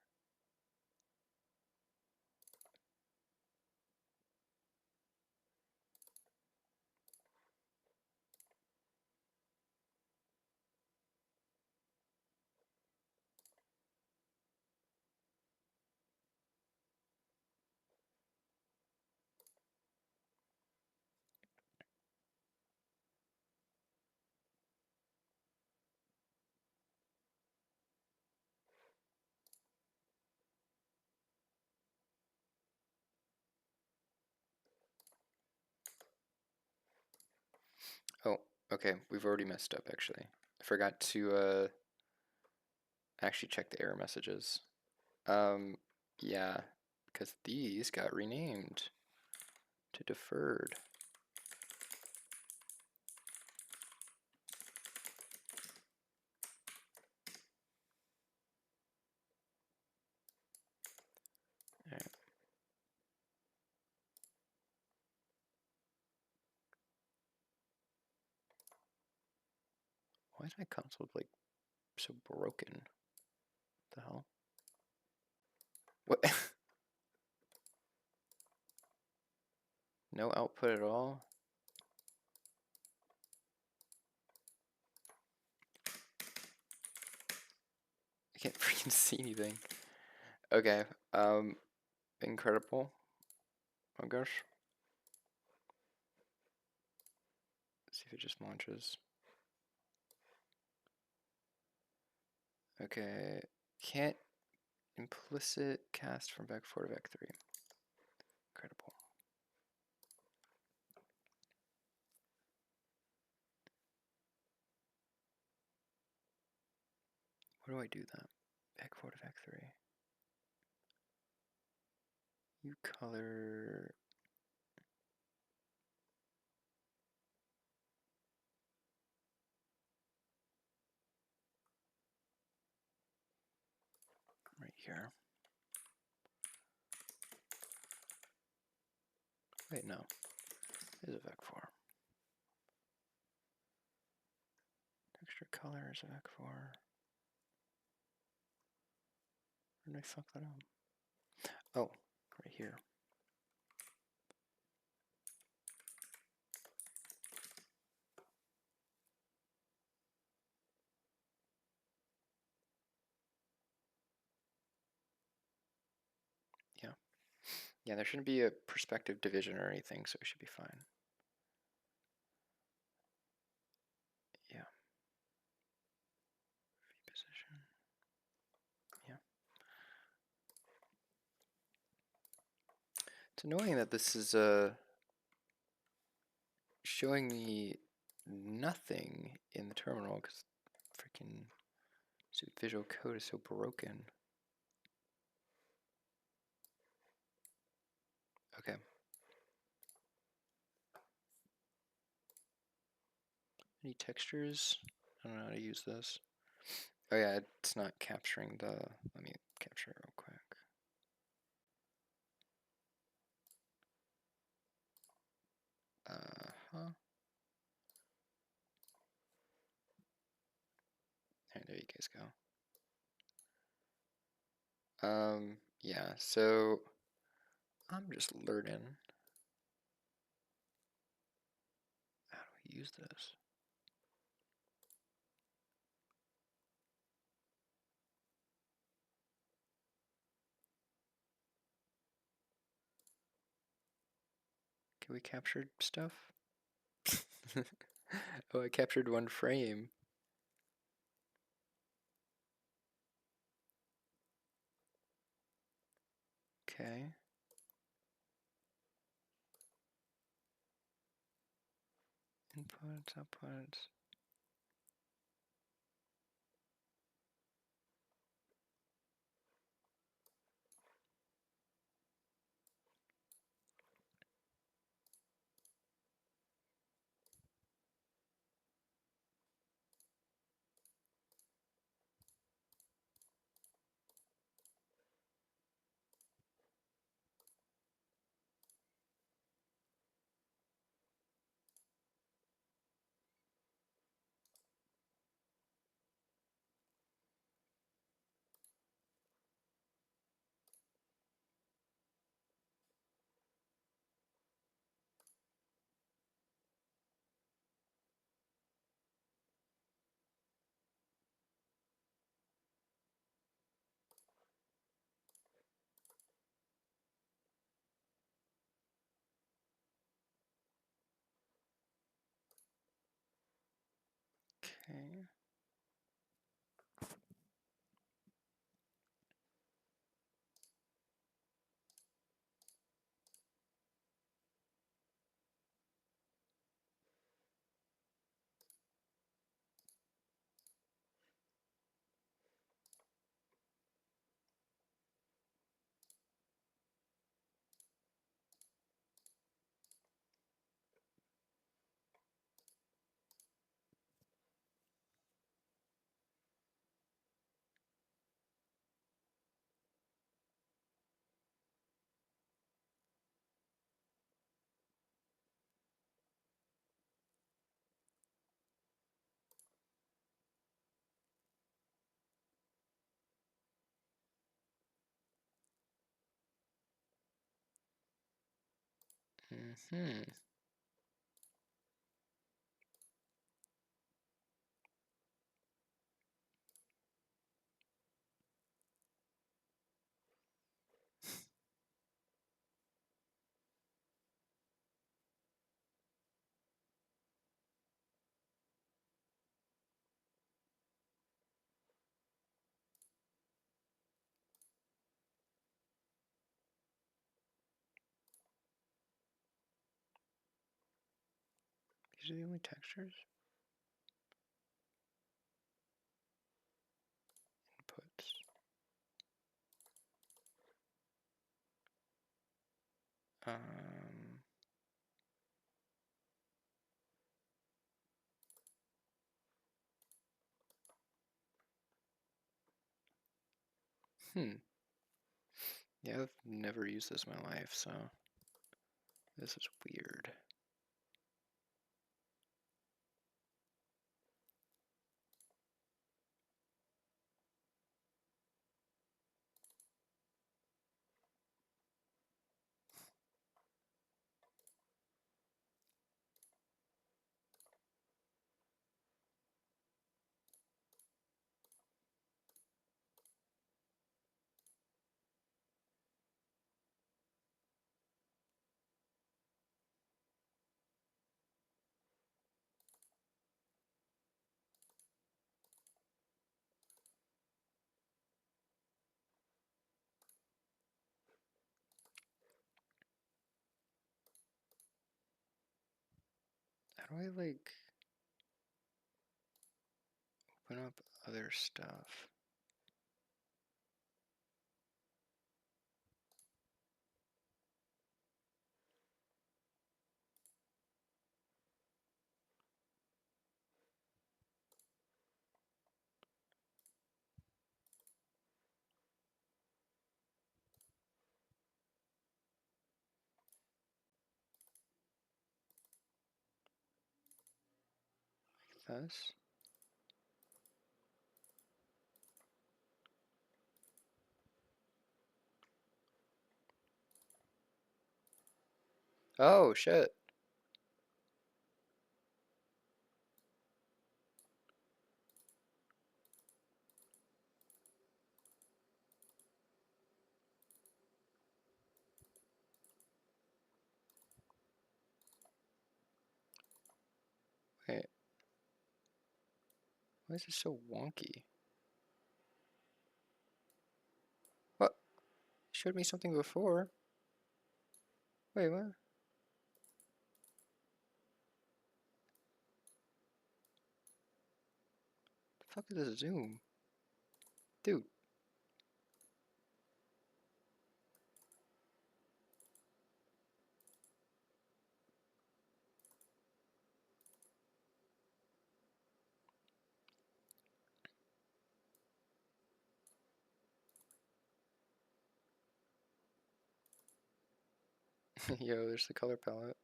Oh, okay, we've already messed up actually. I forgot to actually check the error messages. Yeah, because these got renamed to deferred. Alright. Why is my console like so broken? What the hell? What? No output at all? I can't freaking see anything. Okay, incredible, I guess. See if it just launches. Okay, can't implicit cast from vec 4 to vec 3. Incredible. Where do I do that? Vec 4 to vec 3. You color. Right here. Wait, no. It is a vec 4. Texture color is a vec 4. Where did I fuck that up? Oh, right here. Yeah. Yeah, there shouldn't be a perspective division or anything, so it should be fine. Yeah. Position. Yeah. It's annoying that this is showing me nothing in the terminal because freaking Visual Code is so broken. Okay. Any textures? I don't know how to use this. Oh yeah, it's not capturing the, let me capture it real quick. Huh. There you guys go. Yeah, so I'm just learning how do we use this. Can we capture stuff? Oh, I captured one frame. Okay. Inputs, outputs. Okay. Mm-hmm. These are the only textures? Inputs. Um, hmm. Yeah, I've never used this in my life, so this is weird. How do I like open up other stuff? us. Oh, shit. Wait. Why is it so wonky? What? You showed me something before. Wait, what? The fuck is this zoom? Dude. Yo, there's the color palette.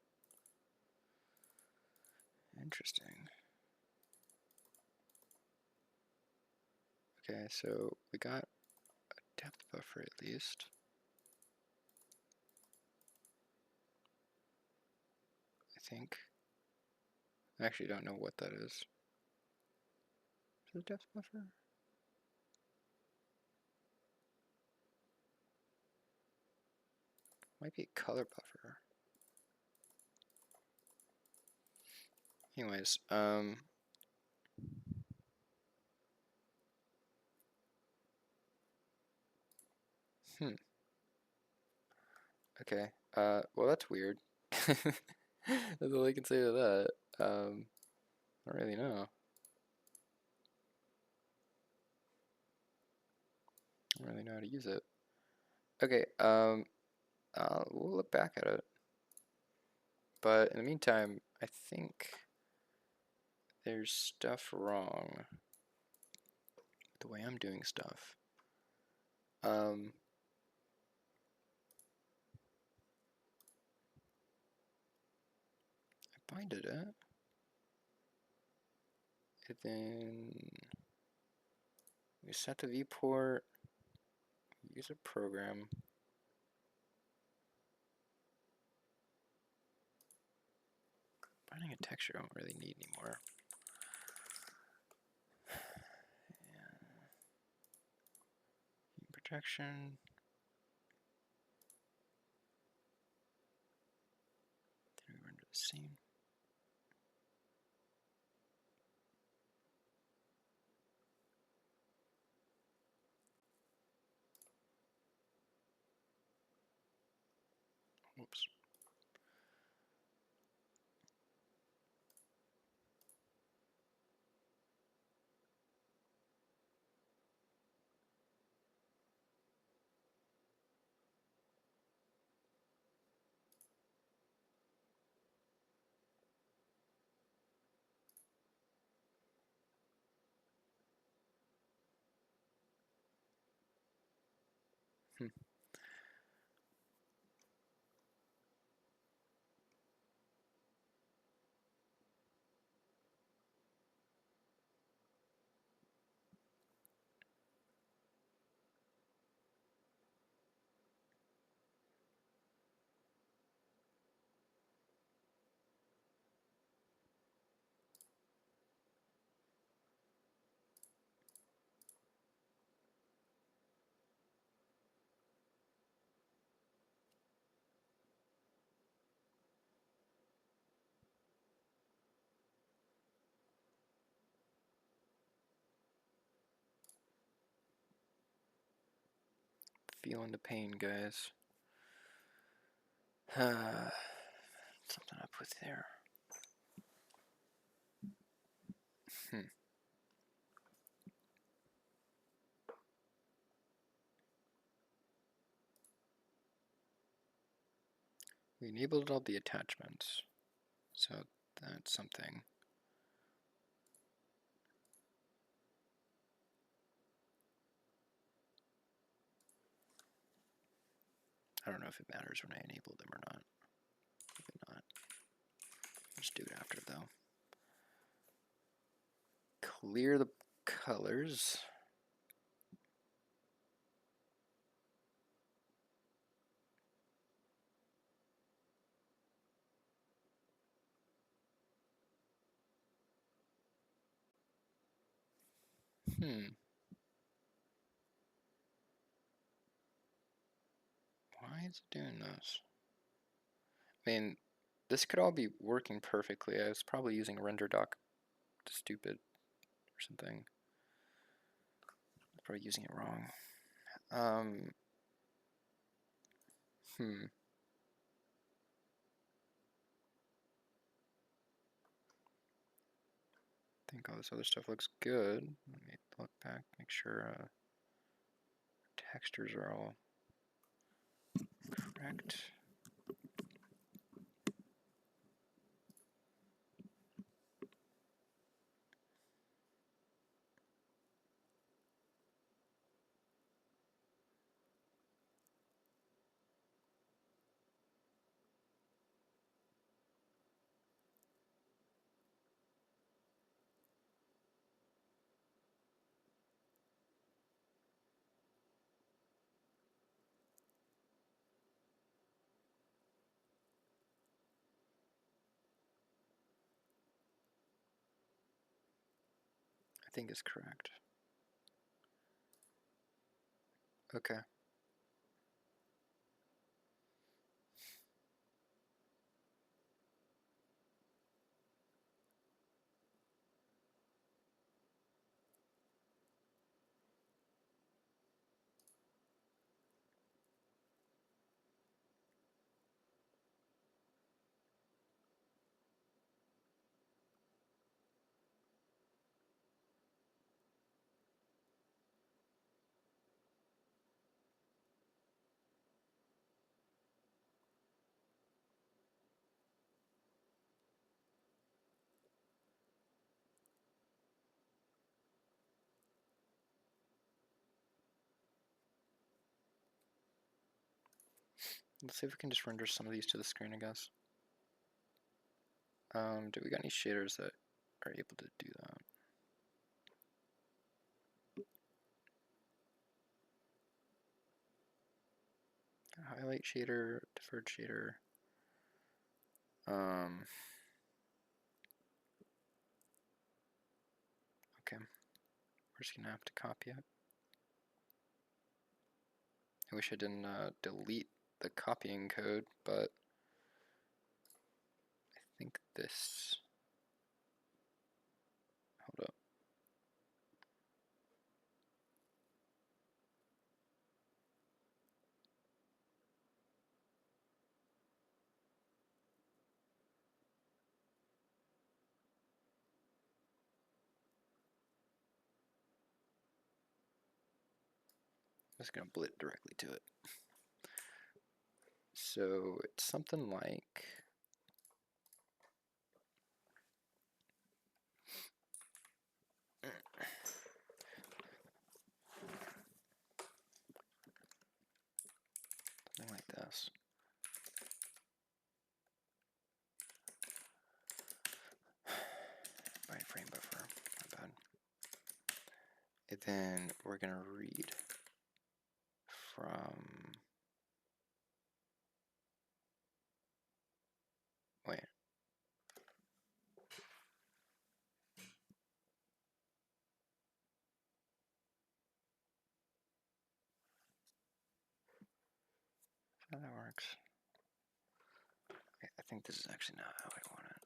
Interesting. Okay, so we got a depth buffer at least. I think. I actually don't know what that is. Is it a depth buffer? Might be a color buffer. Anyways, okay. Well, that's weird. That's all I can say to that. I don't really know. I don't really know how to use it. Okay, we'll look back at it. But in the meantime, I think there's stuff wrong with the way I'm doing stuff. I binded it. And then we set the viewport, use a program. Binding a texture I don't really need anymore. Protection. Then we render the scene. Oops. Feeling the pain, guys. Something up with there. We enabled all the attachments, so that's something. I don't know if it matters when I enable them or not. Maybe not. Just do it after though. clear the colors. Why is it doing this? I mean, this could all be working perfectly. I was probably using render doc stupid or something. Probably using it wrong. I think all this other stuff looks good. Let me look back, make sure textures are all correct. I think is correct. Okay. Let's see if we can just render some of these to the screen, I guess. Do we got any shaders that are able to do that? Highlight shader, deferred shader. Okay, we're just gonna have to copy it. I wish I didn't delete the copying code, but I think this. Hold up. I'm just gonna blit directly to it. So it's something like this. By frame buffer, my bad. And then we're gonna read from. Wait. How that works. Okay, I think this is actually not how I want it.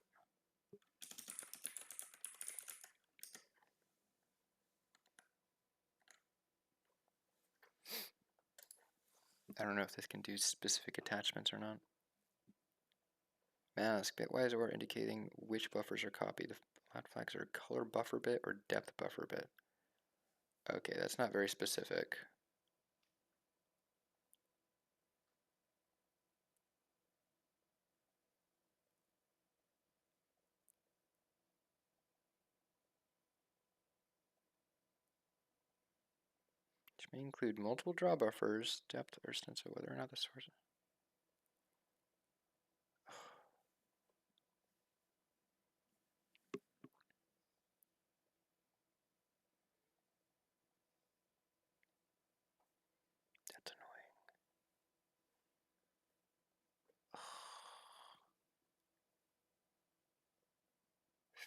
I don't know if this can do specific attachments or not. Mask bitwise or indicating which buffers are copied. The flat flags are color buffer bit or depth buffer bit. Okay, that's not very specific. Which may include multiple draw buffers, depth, or stencil, whether or not the source.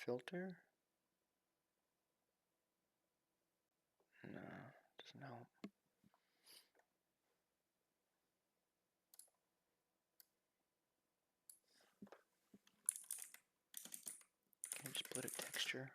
filter? No, doesn't help. Can you split a texture?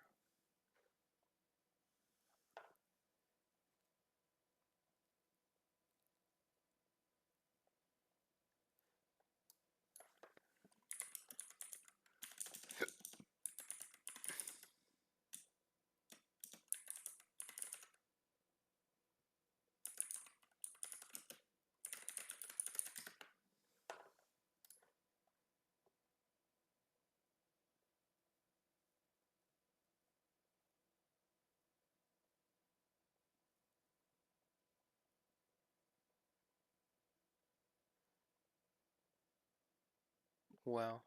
Well,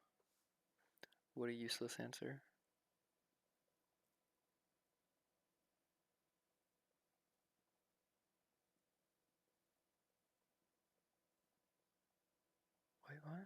what a useless answer. Wait, what?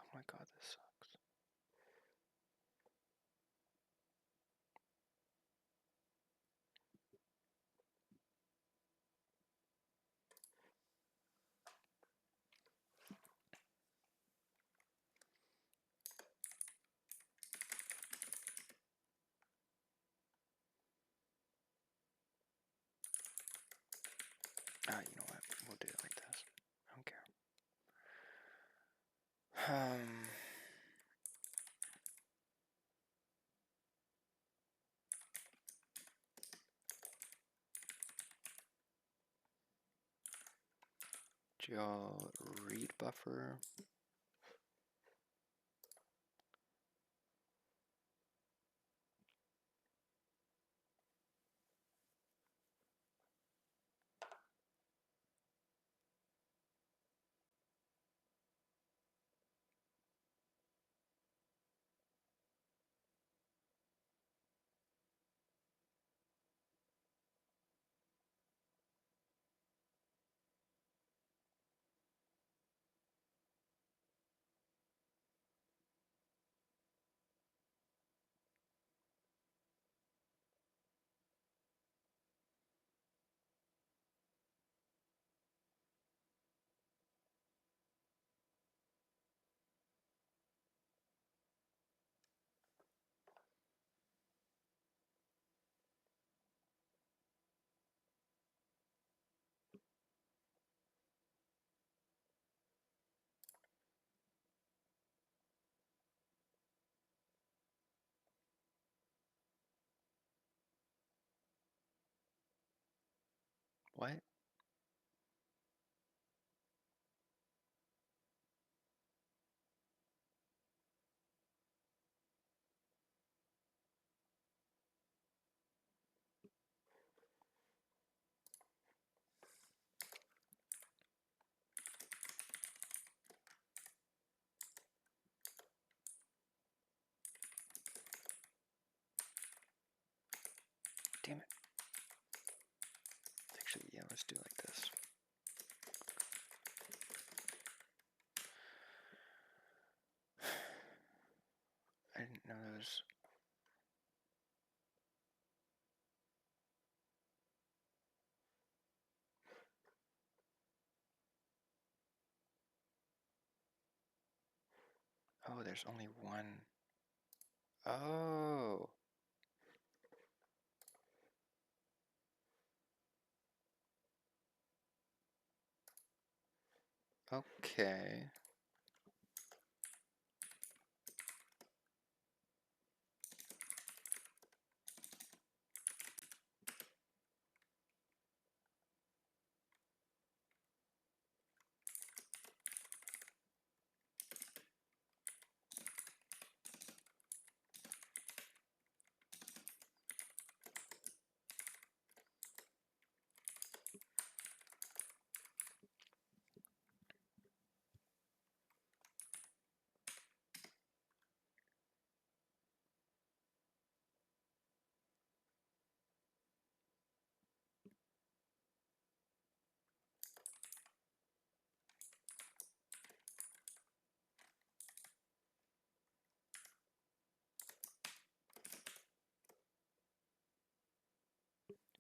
Oh my god, this sucks. You know what? We'll do it like this. I don't care. GL read buffer. What? Damn it. Actually, yeah, let's do it like this. I didn't know there was... Oh, there's only one. Oh. Okay.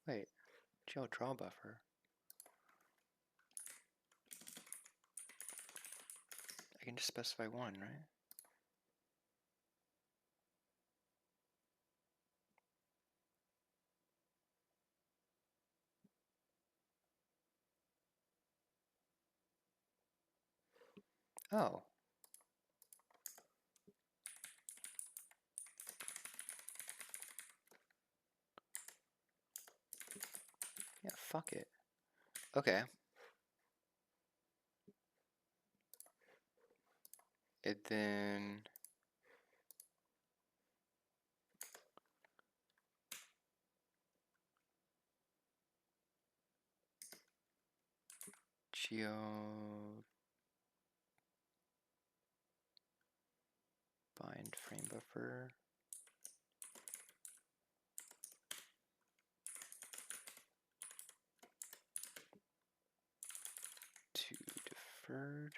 Wait, geo draw buffer. I can just specify one, right? Oh. Yeah, fuck it. Okay. It then geo bind frame buffer to deferred.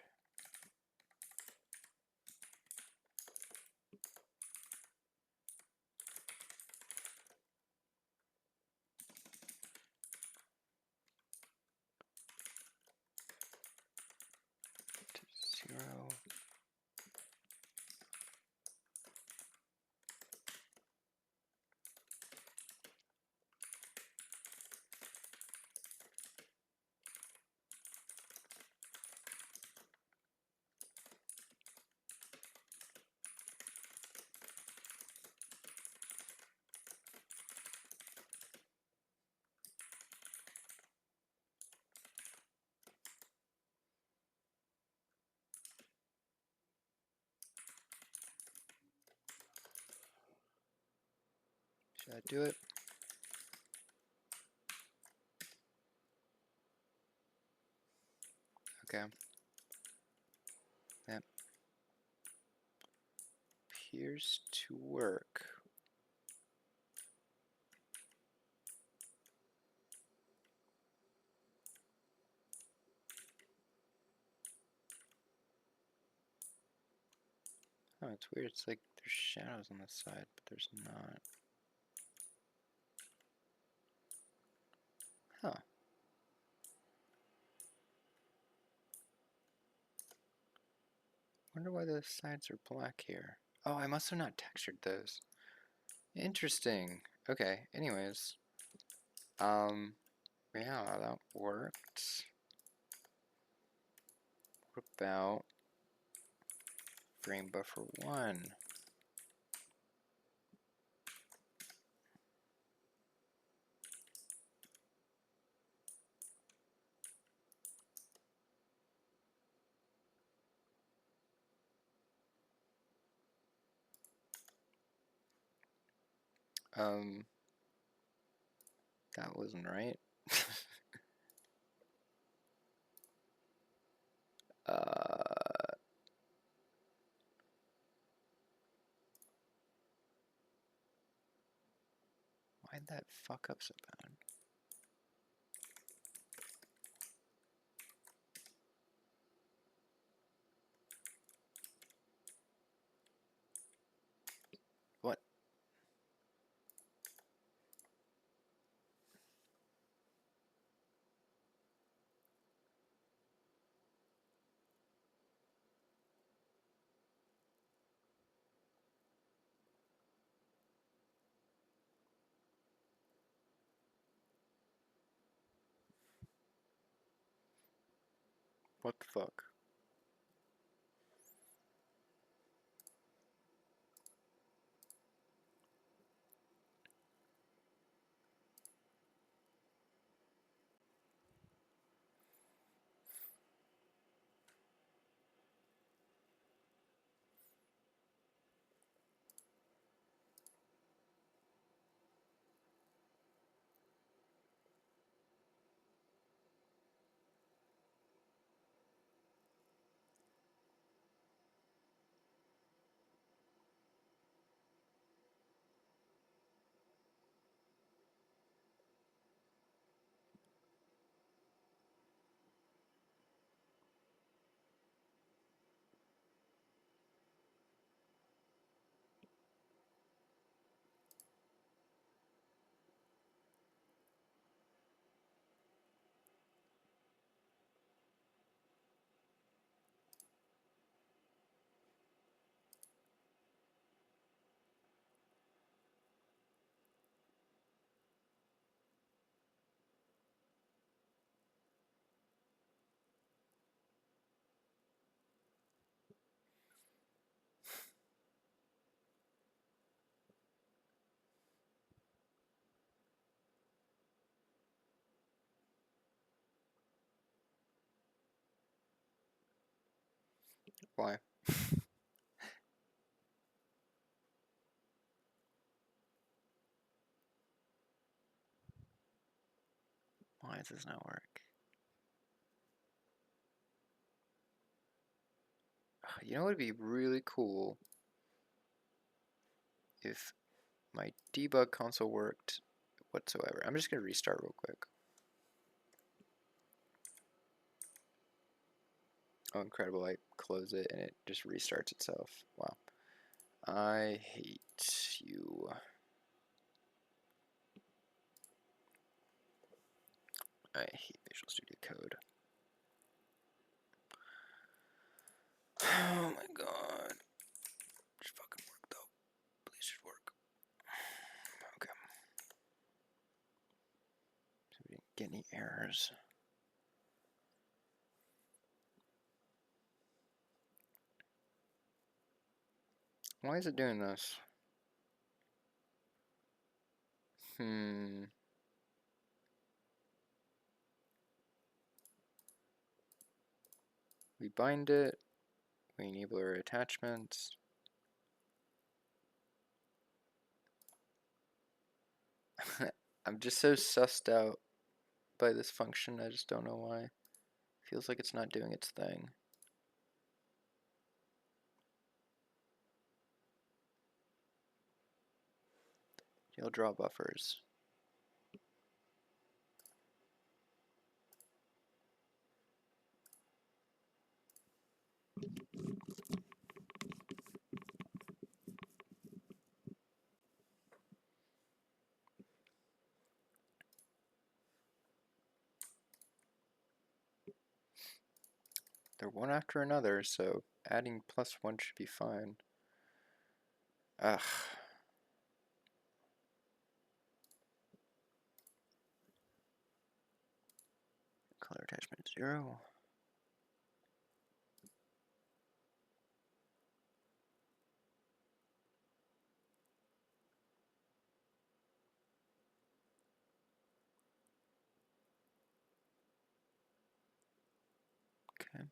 To 0. Should I do it? Okay. That appears to work. Oh, it's weird. It's like there's shadows on the side, but there's not. Huh. Wonder why the sides are black here. Oh, I must have not textured those. Interesting. Okay, anyways. Yeah, that worked. What about frame buffer 1? That wasn't right. Why'd that fuck up so bad? What? What the fuck? Why? Why does this not work? You know what would be really cool if my debug console worked whatsoever. I'm just gonna restart real quick. Oh, incredible, I close it and it just restarts itself. Wow. I hate you. I hate Visual Studio Code. Oh my god. Just fucking work though. Please just work. Okay. So we didn't get any errors. Why is it doing this? We bind it. We enable our attachments. I'm just so sussed out by this function, I just don't know why. Feels like it's not doing its thing. You'll draw buffers. They're one after another, so adding +1 should be fine. Ugh. Color attachment 0. Okay.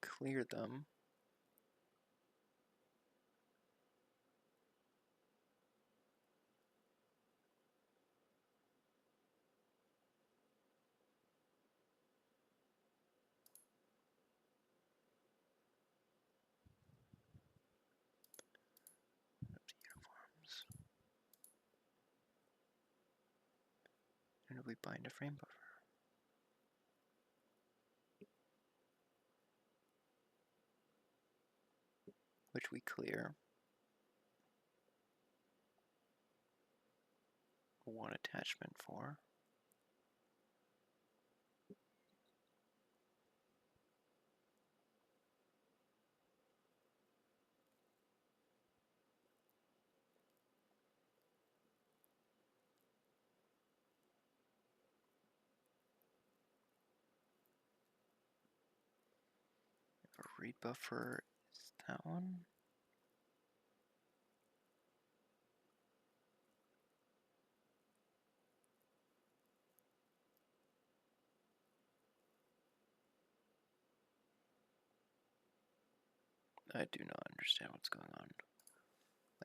Clear them. Uniforms. And we bind a frame buffer, which we clear. One attachment for. read buffer is that one. I do not understand what's going on.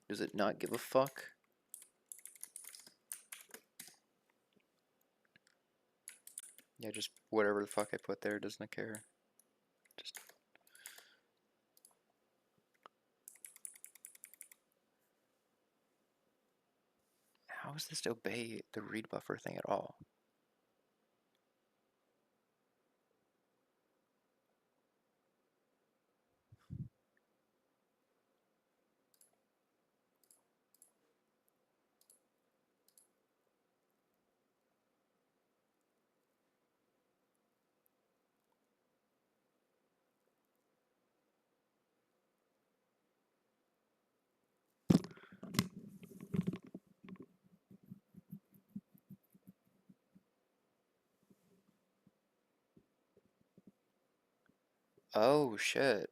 Does it not give a fuck? Yeah, just whatever the fuck I put there, doesn't care. Just how does this obey the read buffer thing at all? Oh shit.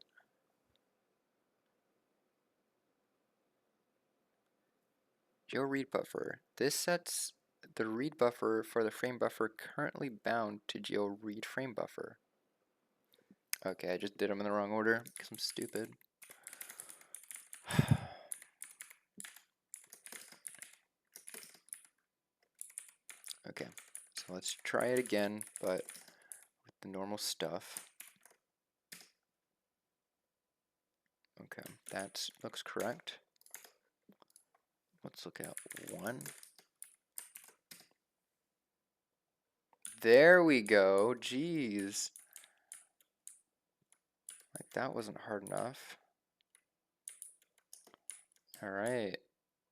Geo read buffer. This sets the read buffer for the frame buffer currently bound to geo read frame buffer. Okay, I just did them in the wrong order because I'm stupid. Okay, so let's try it again, but with the normal stuff. Okay, that looks correct. Let's look at 1. There we go. Jeez. Like that wasn't hard enough. All right.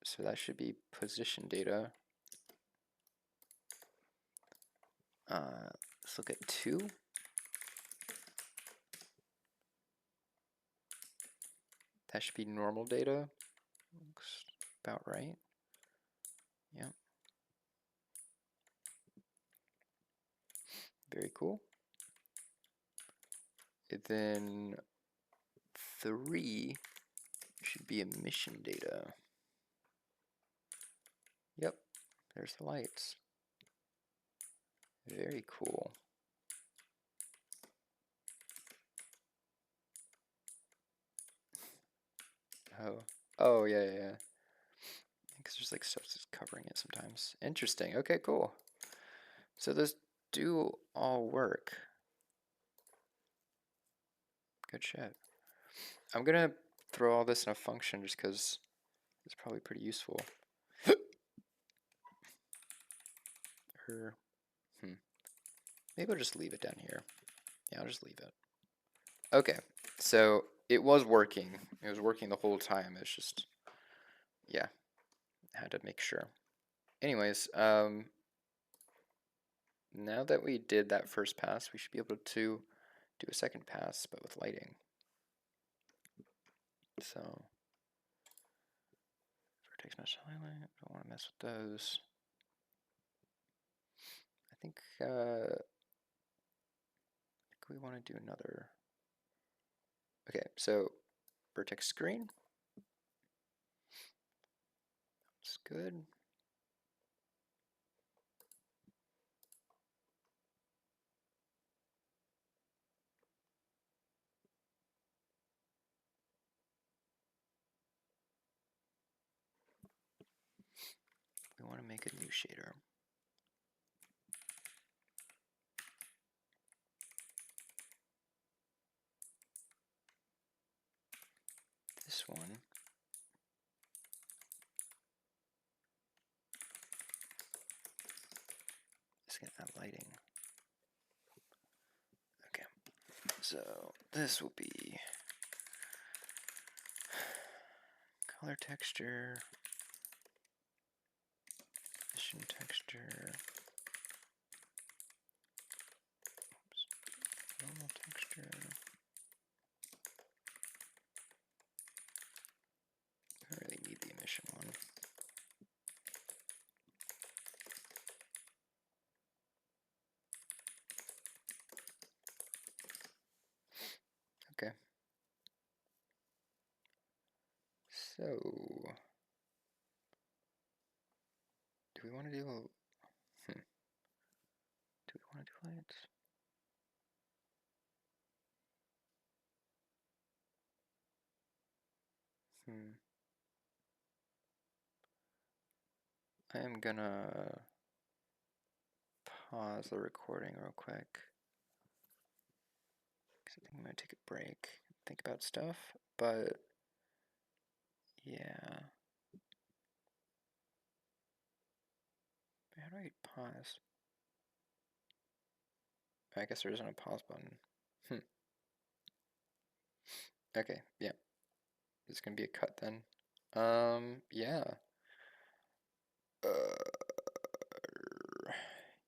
So that should be position data. Let's look at 2. That should be normal data. Looks about right. Yep. Very cool. And then 3 should be emission data. Yep. There's the lights. Very cool. Oh. Oh, yeah, yeah, yeah. Because there's like stuff that's covering it sometimes. Interesting. Okay, cool. So those do all work. Good shit. I'm gonna throw all this in a function just because it's probably pretty useful. Or, maybe I'll just leave it down here. Yeah, I'll just leave it. Okay, so it was working. It was working the whole time. It's just, yeah, had to make sure. Anyways, now that we did that first pass, we should be able to do a second pass, but with lighting. So, vertex mesh highlight, don't want to mess with those. I think we want to do another. Okay, so vertex screen. That's good. We want to make a new shader. This one is going to add lighting. Okay, so this will be color texture, position texture, oops, normal texture. I don't really need the emission one. Okay, So, do we want to do a, do we want to do lights? I am gonna pause the recording real quick, because I think I'm gonna take a break, think about stuff, but yeah. How do I hit pause? I guess there isn't a pause button. Okay, yeah. It's gonna be a cut then. Yeah.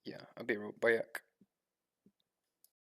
Yeah, I'll be right back.